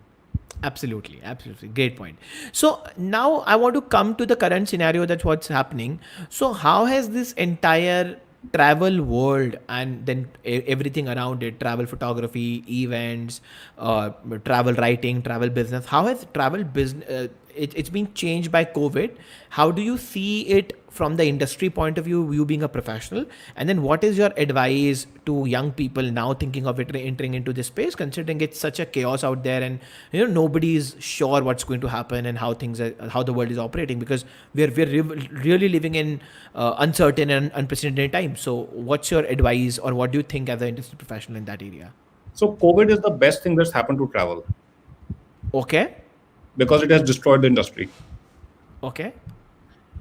Absolutely, absolutely. Great point. So now I want to come to the current scenario, that's what's happening. So how has this entire travel world and then everything around it, travel photography, events, travel writing, travel business, how has travel business, it's been changed by COVID? How do you see it from the industry point of view, you being a professional? And then what is your advice to young people now thinking of it entering into this space, considering it's such a chaos out there, and nobody is sure what's going to happen and how things are, how the world is operating, because we're really living in uncertain and unprecedented times. So what's your advice, or what do you think as an industry professional in that area? So COVID is the best thing that's happened to travel Okay. because it has destroyed the industry. Okay.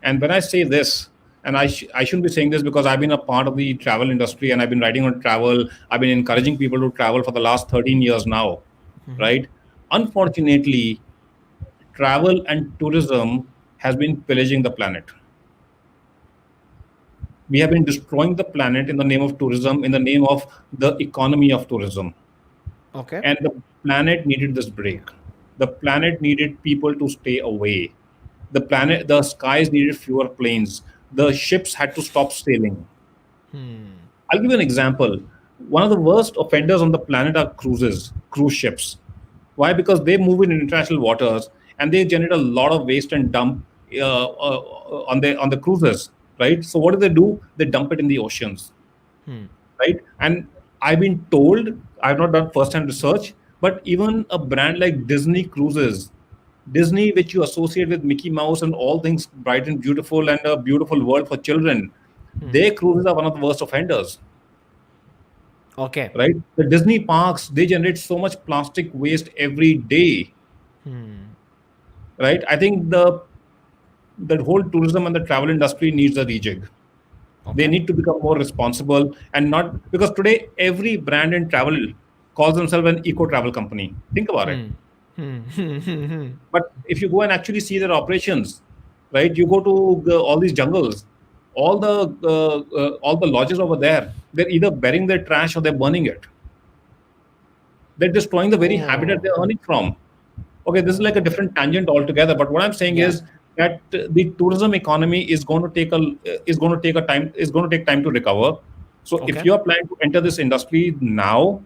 And when I say this, and I shouldn't be saying this because I've been a part of the travel industry and I've been writing on travel. I've been encouraging people to travel for the last 13 years now, right? Unfortunately, travel and tourism has been pillaging the planet. We have been destroying the planet in the name of tourism, in the name of the economy of tourism. Okay. And the planet needed this break. The planet needed people to stay away. The skies needed fewer planes. The ships had to stop sailing. I'll give you an example. One of the worst offenders on the planet are cruise ships. Why? Because they move in international waters and they generate a lot of waste and dump on the cruises, right? So what do? They dump it in the oceans, right? And I've been told, I've not done first-hand research, but even a brand like Disney Cruises, Disney, which you associate with Mickey Mouse and all things bright and beautiful and a beautiful world for children, their cruises are one of the worst offenders. Okay. Right? The Disney parks, they generate so much plastic waste every day. Right? I think the whole tourism and the travel industry needs a rejig. They need to become more responsible, and not because today every brand in travel calls themselves an eco travel company. Think about it. But if you go and actually see their operations, right? You go to all these jungles, all the lodges over there, they're either burying their trash or they're burning it. They're destroying the very habitat they're earning from. Okay, this is like a different tangent altogether. But what I'm saying is that the tourism economy is going to take time to recover. So if you are planning to enter this industry now,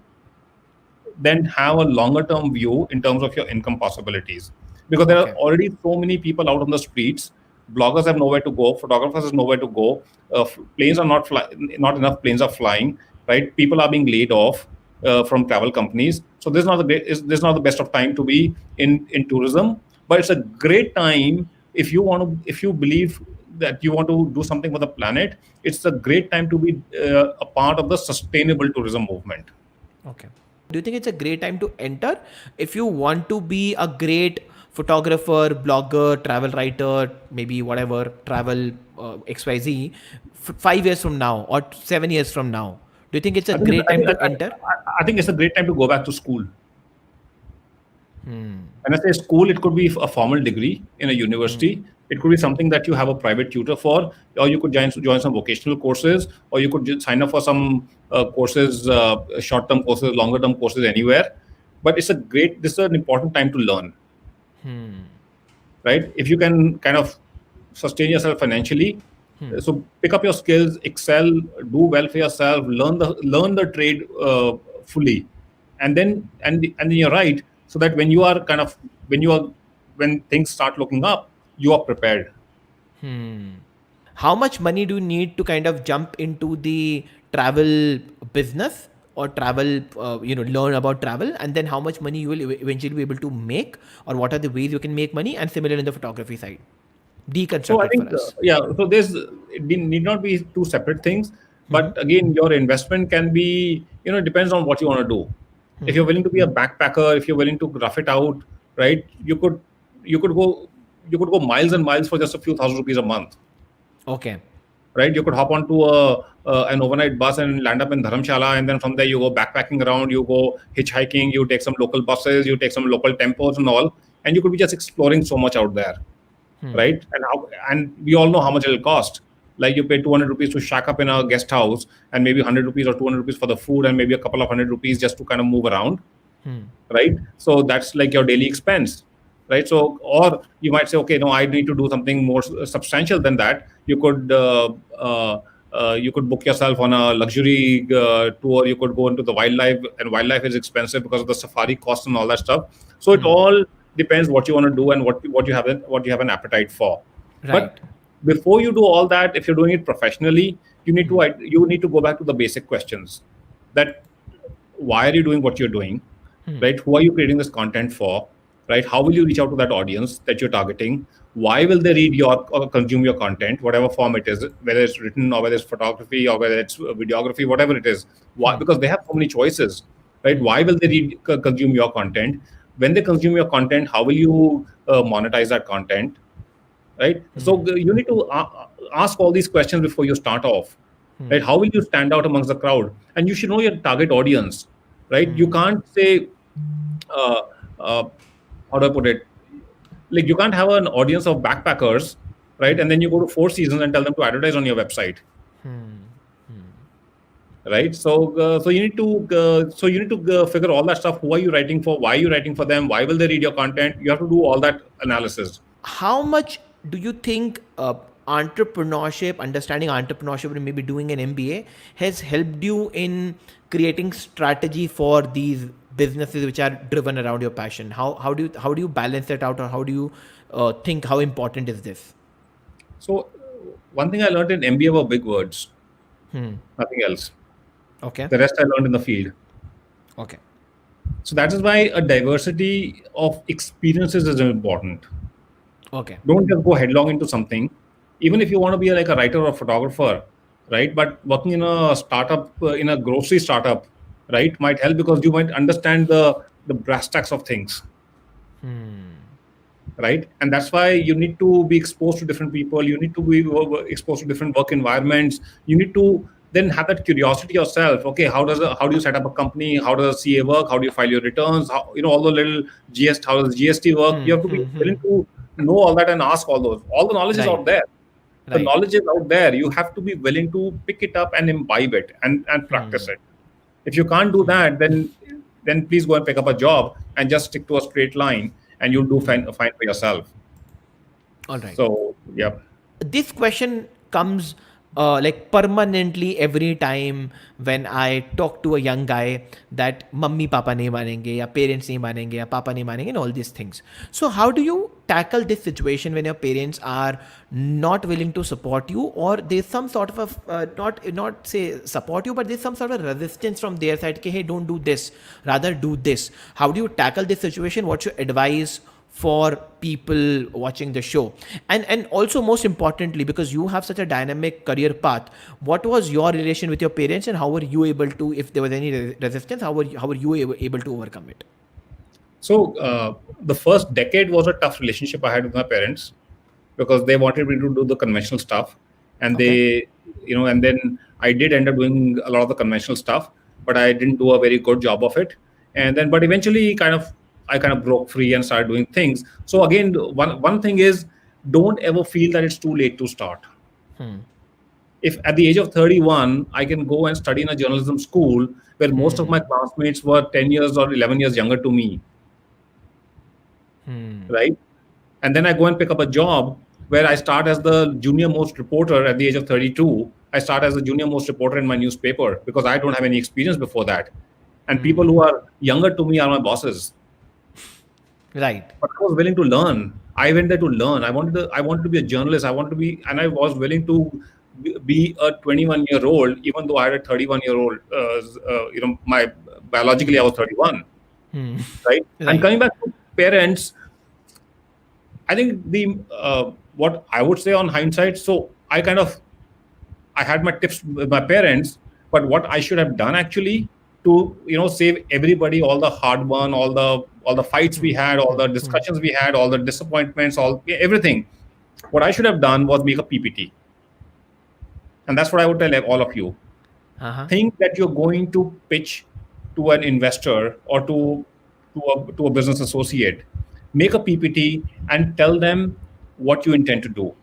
then have a longer term view in terms of your income possibilities, because there are already so many people out on the streets. Bloggers have nowhere to go, photographers have nowhere to go, planes are not enough planes are flying, right? People are being laid off from travel companies. So this is not the best of time to be in tourism, but it's a great time if you believe that you want to do something for the planet. It's a great time to be a part of the sustainable tourism movement. Okay. Do you think it's a great time to enter if you want to be a great photographer, blogger, travel writer, maybe whatever, travel XYZ, 5 years from now or 7 years from now? Do you think it's a great time to enter? I think it's a great time to go back to school. When I say school, it could be a formal degree in a university. It could be something that you have a private tutor for, or you could join some vocational courses, or you could sign up for some courses, short-term courses, longer-term courses anywhere. But this is an important time to learn, right? If you can kind of sustain yourself financially, so pick up your skills, excel, do well for yourself, learn the trade fully, and then you're right, so that when things start looking up, you are prepared. How much money do you need to kind of jump into the travel business? or travel, learn about travel, and then how much money you will eventually be able to make, or what are the ways you can make money, and similar in the photography side. So Deconstruct I it for think, us. yeah. So it need not be two separate things, Mm-hmm. but again, your investment can be, depends on what you want to do. If you're willing to be a backpacker, if you're willing to rough it out, right? You could go, miles and miles for just a few thousand rupees a month, Okay. right? You could hop onto an overnight bus and land up in Dharamshala, and then from there you go backpacking around, you go hitchhiking, you take some local buses, you take some local tempos and all, and you could be just exploring so much out there, right? And we all know how much it'll cost. Like you pay 200 rupees to shack up in a guest house, and maybe 100 rupees or 200 rupees for the food, and maybe a couple of hundred rupees just to kind of move around, right? So that's like your daily expense, right? So, or you might say, okay, no, I need to do something more substantial than that. You could book yourself on a luxury tour. You could go into the wildlife, and wildlife is expensive because of the safari cost and all that stuff. So it all depends what you want to do and what you have an appetite for. Right. But before you do all that, if you're doing it professionally, you need to go back to the basic questions. That why are you doing what you're doing, right? Who are you creating this content for, right? How will you reach out to that audience that you're targeting? Why will they read your or consume your content, whatever form it is, whether it's written or whether it's photography or whether it's videography, whatever it is? Why? Because they have so many choices, right? Why will they consume your content? When they consume your content, how will you monetize that content, right? So you need to ask all these questions before you start off, right? How will you stand out amongst the crowd? And you should know your target audience, right? You can't say, uh, uh, how do I put it? Like you can't have an audience of backpackers, right? And then you go to Four Seasons and tell them to advertise on your website, right? So you need to figure all that stuff. Who are you writing for? Why are you writing for them? Why will they read your content? You have to do all that analysis. How much do you think entrepreneurship, understanding entrepreneurship, and maybe doing an MBA has helped you in creating strategy for these businesses which are driven around your passion? How do you balance that out, or how do you think how important is this? So one thing I learned in MBA were big words, nothing else. Okay. The rest I learned in the field. Okay. So that is why a diversity of experiences is important. Okay. Don't just go headlong into something, even if you want to be like a writer or a photographer, right? But working in a startup, in a grocery startup, right, might help because you might understand the brass tacks of things, right? And that's why you need to be exposed to different people. You need to be exposed to different work environments. You need to then have that curiosity yourself. Okay, how do you set up a company? How does a CA work? How do you file your returns? How, all the little GST, how does GST work? You have to be willing to know all that and ask all those. All the knowledge is out Right. there. The Right. knowledge is out there. You have to be willing to pick it up and imbibe it and practice it. If you can't do that, then please go and pick up a job and just stick to a straight line, and you'll do fine for yourself. All right. So yeah. This question comes like permanently every time when I talk to a young guy, that mummy papa nahi manenge, ya parents nahi manenge, ya papa nahi manenge, and all these things. So how do you tackle this situation when your parents are not willing to support you, or there's some sort of a not say support you, but there's some sort of resistance from their side? Okay, hey, don't do this, rather do this. How do you tackle this situation? What's your advice for people watching the show? And also, most importantly, because you have such a dynamic career path, what was your relation with your parents, and how were you able to, if there was any resistance, how were you able to overcome it? So the first decade was a tough relationship I had with my parents because they wanted me to do the conventional stuff, and Okay. and then I did end up doing a lot of the conventional stuff, but I didn't do a very good job of it. And then, but eventually, I kind of broke free and started doing things. So again, one thing is, don't ever feel that it's too late to start. If at the age of 31, I can go and study in a journalism school where most of my classmates were 10 years or 11 years younger to me, right? And then I go and pick up a job where I start as the junior most reporter at the age of 32. I start as the junior most reporter in my newspaper because I don't have any experience before that. And people who are younger to me are my bosses. Right. But I was willing to learn. I went there to learn. I wanted to be a journalist. And I was willing to be a 21-year-old, even though I had a 31-year-old. My biologically I was 31, Hmm. right? And Right. coming back to parents, I think the what I would say on hindsight. So I had my tips with my parents, but what I should have done actually to save everybody all the hard won, all the fights we had, all the discussions we had, all the disappointments, all everything. What I should have done was make a PPT, and that's what I would tell all of you. Uh-huh. Think that you're going to pitch to an investor or to a business associate. Make a PPT and tell them what you intend to do,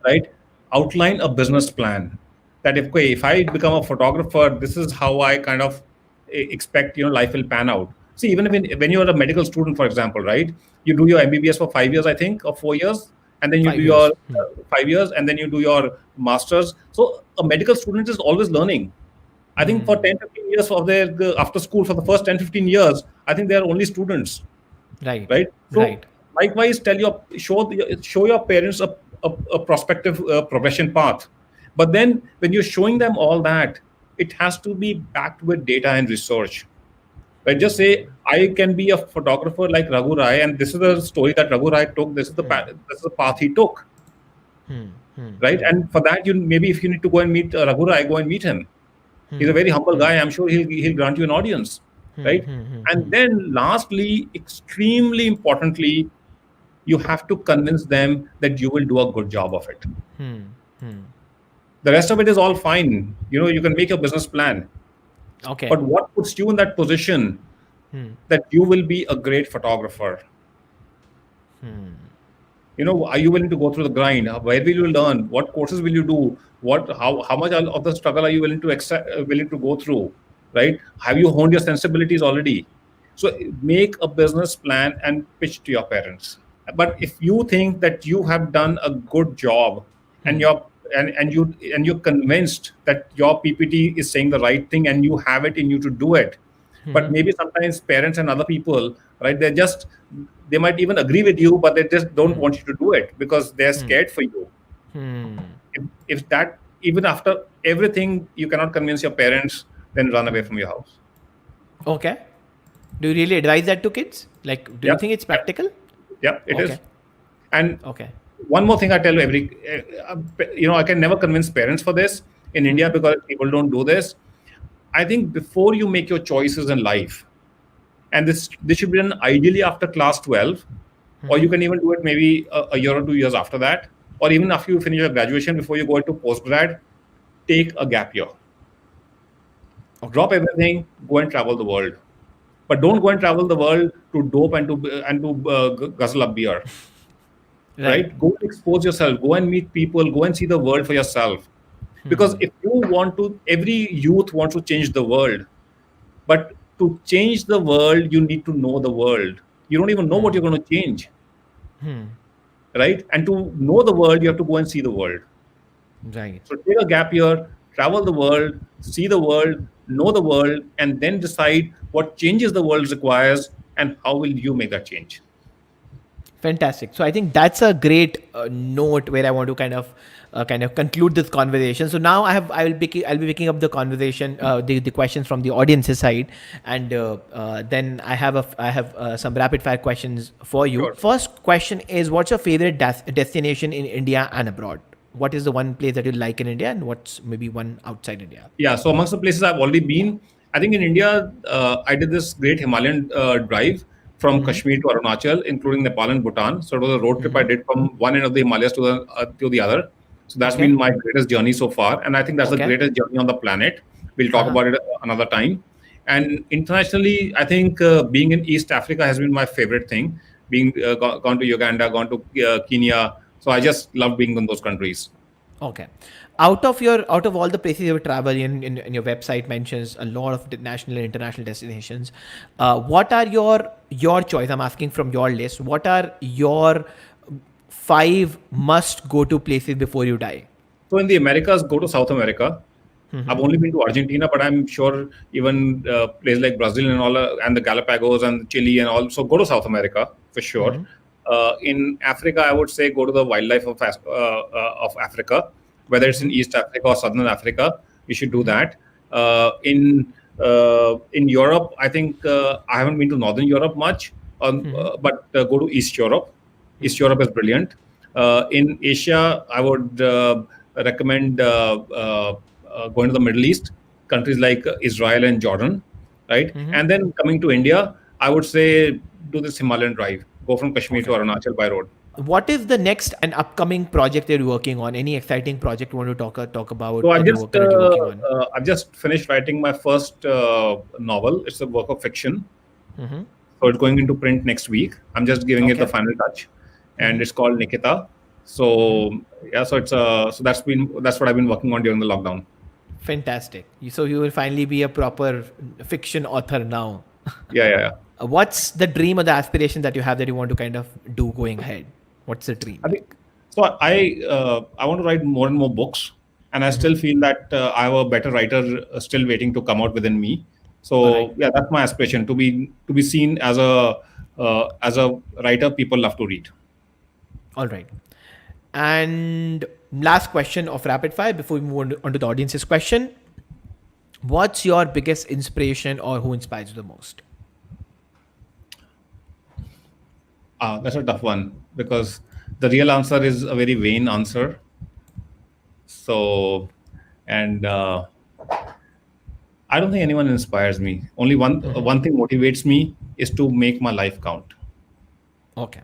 right? Outline a business plan that if I become a photographer, this is how I kind of expect life will pan out. See, even when you're a medical student, for example, right? You do your MBBS for 5 years, I think, or 4 years, and then you do 5 years. your 5 years, and then you do your masters. So a medical student is always learning. I think for 10, 15 years of their after school, for the first 10, 15 years, I think they are only students, Right. right? So Right. likewise, show your parents a prospective progression path. But then when you're showing them all that, it has to be backed with data and research. Right? Just say I can be a photographer like Raghu Rai, and this is the story that Raghu Rai took. This is the path he took, right? And for that, you maybe if you need to go and meet Raghu Rai, go and meet him. He's a very humble guy. I'm sure he'll grant you an audience, right? And then lastly, extremely importantly, you have to convince them that you will do a good job of it. The rest of it is all fine. You can make your business plan, Okay. but what puts you in that position that you will be a great photographer? Are you willing to go through the grind? Where will you learn? What courses will you do? How much of the struggle are you willing to go through? Right? Have you honed your sensibilities already? So make a business plan and pitch to your parents. But if you think that you have done a good job and you're convinced that your PPT is saying the right thing and you have it in you to do it, but maybe sometimes parents and other people, right, they might even agree with you, but they just don't want you to do it because they're scared for you. If that, even after everything, you cannot convince your parents, then run away from your house. Okay. Do you really advise that to kids? Like, do you Yeah. think it's practical? Yeah, it is. Okay. And Okay. one more thing I tell I can never convince parents for this in India because people don't do this. I think before you make your choices in life, and this should be done ideally after class 12, or you can even do it maybe a year or 2 years after that, or even after you finish your graduation, before you go into postgrad, take a gap year. Drop everything, go and travel the world. But don't go and travel the world to dope and to guzzle up beer. Right? Go expose yourself, go and meet people, go and see the world for yourself. Because if you want to, every youth wants to change the world. But to change the world, you need to know the world. You don't even know what you're going to change. Right? And to know the world, you have to go and see the world. Right. So take a gap year, travel the world, see the world, know the world, and then decide what changes the world requires and how will you make that change. Fantastic. So I think that's a great note where I want to kind of conclude this conversation. So now I'll be picking up the conversation, the questions from the audience's side, and then I have some rapid fire questions for you. Sure. First question is, what's your favorite destination in India and abroad? What is the one place that you like in India, and what's maybe one outside India? Yeah, so amongst the places I've already been, I think in India, I did this great Himalayan drive from Kashmir to Arunachal, including Nepal and Bhutan. So it was a road trip I did from one end of the Himalayas to the other. So that's been my greatest journey so far, and I think that's the greatest journey on the planet. We'll talk about it another time. And internationally, I think being in East Africa has been my favorite thing. Being gone to Uganda, gone to Kenya. So I just love being in those countries. Okay. Out of all the places you have traveled in your website mentions a lot of national and international destinations. What are your choice? I'm asking from your list. What are your 5 must go to places before you die? So in the Americas, go to South America. I've only been to Argentina, but I'm sure even places like Brazil and all, and the Galapagos and Chile and all. So go to South America for sure. In Africa, I would say go to the wildlife of Africa. whether it's in East Africa or Southern Africa, you should do that. In Europe, I think I haven't been to Northern Europe much, but go to East Europe. East Europe is brilliant. In Asia, I would recommend going to the Middle East, countries like Israel and Jordan, right? And then coming to India, I would say do this Himalayan drive. Go from Kashmir to Arunachal by road. What is the next and upcoming project that you're working on? Any exciting project you want to talk about? So that you're currently working on? I've just finished writing my first novel. It's a work of fiction. So it's going into print next week. I'm just giving it the final touch, and it's called Nikita. So yeah, so it's so that's what I've been working on during the lockdown. Fantastic. So you will finally be a proper fiction author now. Yeah. What's the dream or the aspiration that you have that you want to kind of do going ahead? What's the dream? I think so. I want to write more and more books, and I still feel that I have a better writer still waiting to come out within me. So yeah, that's my aspiration, to be seen as a writer people love to read. All right. And last question of rapid fire before we move on to the audience's question. What's your biggest inspiration or who inspires you the most? That's a tough one because the real answer is a very vain answer. So, and I don't think anyone inspires me. Only one thing motivates me is to make my life count. Okay.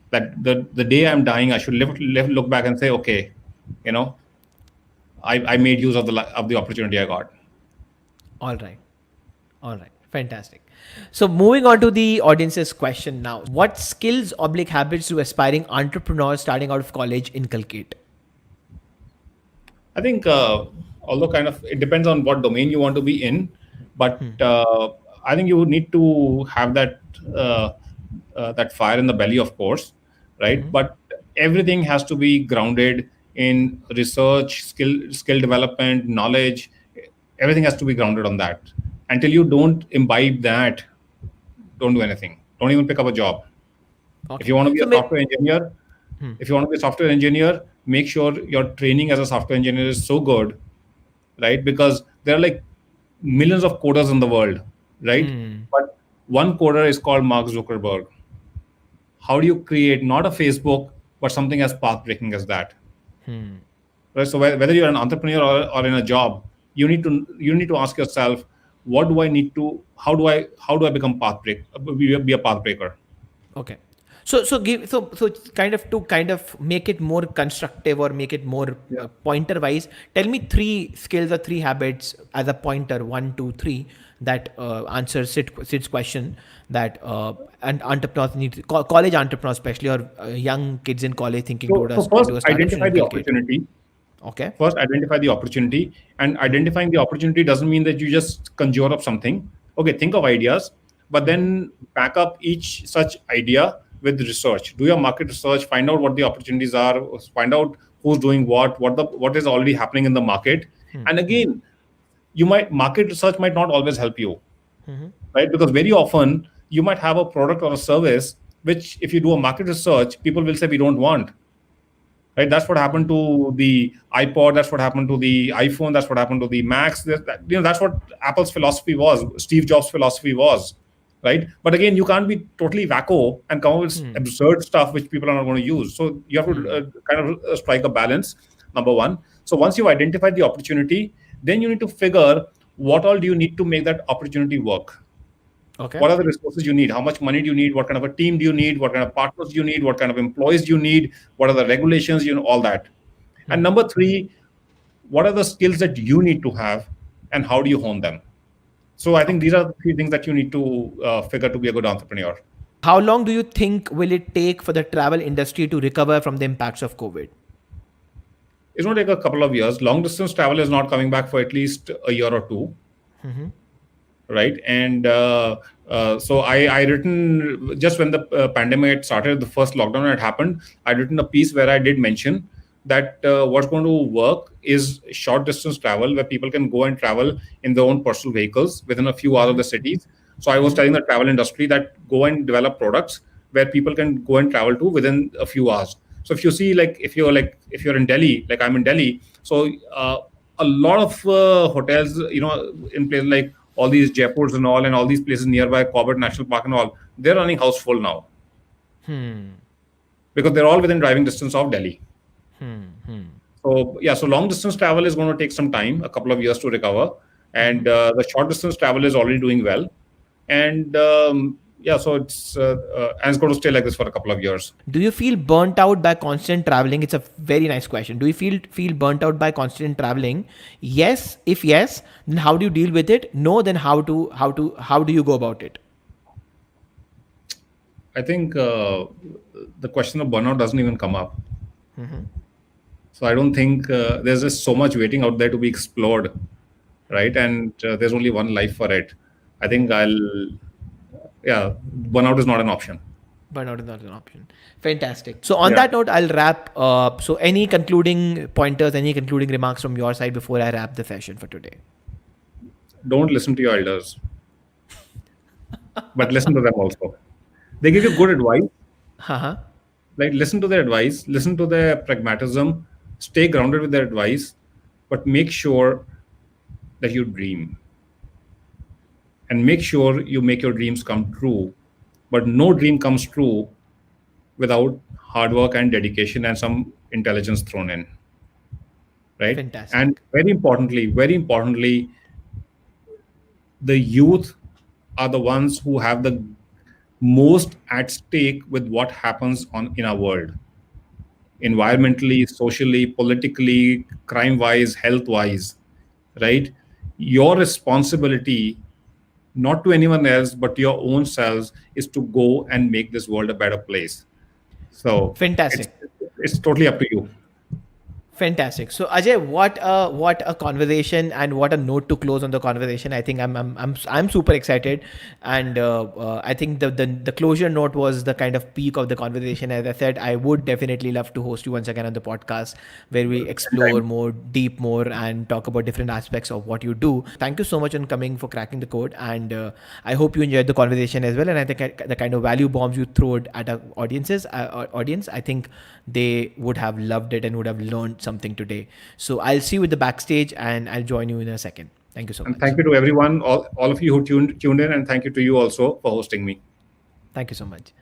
That the day I'm dying, I should look back and say, okay, I made use of the opportunity I got. All right. Fantastic. So moving on to the audience's question now. What skills / habits do aspiring entrepreneurs starting out of college inculcate? I think, although kind of it depends on what domain you want to be in, but I think you would need to have that that fire in the belly, of course, right? But everything has to be grounded in research, skill development, knowledge. Everything has to be grounded on that. Until you don't imbibe that, don't do anything. Don't even pick up a job. Okay. If you want to be a software engineer, make sure your training as a software engineer is so good, right? Because there are like millions of coders in the world, right? But one coder is called Mark Zuckerberg. How do you create not a Facebook, but something as path-breaking as that? Right? So whether you're an entrepreneur or in a job, you need to ask yourself, what do I need to? How do I become be a path breaker? Okay. So kind of make it more constructive or make it more pointer wise. Tell me 3 skills or 3 habits as a pointer, 1, 2, 3 that answers Sid's question that and entrepreneurs need, college entrepreneurs especially, or young kids in college thinking to So first, identify the opportunity. Okay. First, identify the opportunity, and identifying the opportunity doesn't mean that you just conjure up something. Okay, think of ideas, but then back up each such idea with research. Do your market research, find out what the opportunities are, find out who's doing what is already happening in the market. And again, market research might not always help you, right? Because very often you might have a product or a service which, if you do a market research, people will say we don't want. Right, that's what happened to the iPod. That's what happened to the iPhone. That's what happened to the Macs. That's what Apple's philosophy was. Steve Jobs' philosophy was, right? But again, you can't be totally wacko and come up with absurd stuff which people are not going to use. So you have to kind of strike a balance. Number one. So once you've identified the opportunity, then you need to figure what all do you need to make that opportunity work. Okay. What are the resources you need? How much money do you need? What kind of a team do you need? What kind of partners do you need? What kind of employees do you need? What are the regulations? All that. And number 3, what are the skills that you need to have, and how do you hone them? So I think these are the 3 things that you need to figure to be a good entrepreneur. How long do you think will it take for the travel industry to recover from the impacts of COVID? It's going to take a couple of years. Long distance travel is not coming back for at least a year or 2. Right. And so I written, just when the pandemic started, the first lockdown had happened, I'd written a piece where I did mention that what's going to work is short distance travel, where people can go and travel in their own personal vehicles within a few hours of the cities. So I was telling the travel industry that go and develop products where people can go and travel to within a few hours. So if you see, like, if you're in Delhi, like I'm in Delhi, so a lot of hotels, in places like all these Jaipurs and all these places nearby, Corbett National Park and all, they're running house full now because they're all within driving distance of Delhi. So yeah, so long distance travel is going to take some time, a couple of years to recover, and the short distance travel is already doing well, and yeah, so and it's going to stay like this for a couple of years. Do you feel burnt out by constant traveling? It's a very nice question. Do you feel burnt out by constant traveling? Yes. If yes, then how do you deal with it? No, then how do you go about it? I think the question of burnout doesn't even come up. So I don't think there's just so much waiting out there to be explored, right? And there's only one life for it. I think yeah, burnout is not an option. Burnout is not an option. Fantastic. So on that note, I'll wrap up. So any concluding pointers, any concluding remarks from your side before I wrap the session for today? Don't listen to your elders, but listen to them also. They give you good advice. Like, listen to their advice, listen to their pragmatism, stay grounded with their advice, but make sure that you dream. And make sure you make your dreams come true. But no dream comes true without hard work and dedication and some intelligence thrown in. Right? Fantastic. And very importantly, the youth are the ones who have the most at stake with what happens in our world, environmentally, socially, politically, crime-wise, health-wise, right? Your responsibility, not to anyone else, but to your own selves, is to go and make this world a better place. So fantastic. It's totally up to you. Fantastic. So Ajay, what a conversation, and what a note to close on the conversation. I think I'm super excited, and I think the closure note was the kind of peak of the conversation. As I said, I would definitely love to host you once again on the podcast where we explore more and talk about different aspects of what you do. Thank you so much on coming for cracking the code, and I hope you enjoyed the conversation as well. And I think the kind of value bombs you threw at our audience, I think they would have loved it and would have learned something today. So I'll see you with the backstage, and I'll join you in a second. Thank you so much. And thank you to everyone, all of you who tuned in, and thank you to you also for hosting me. Thank you so much.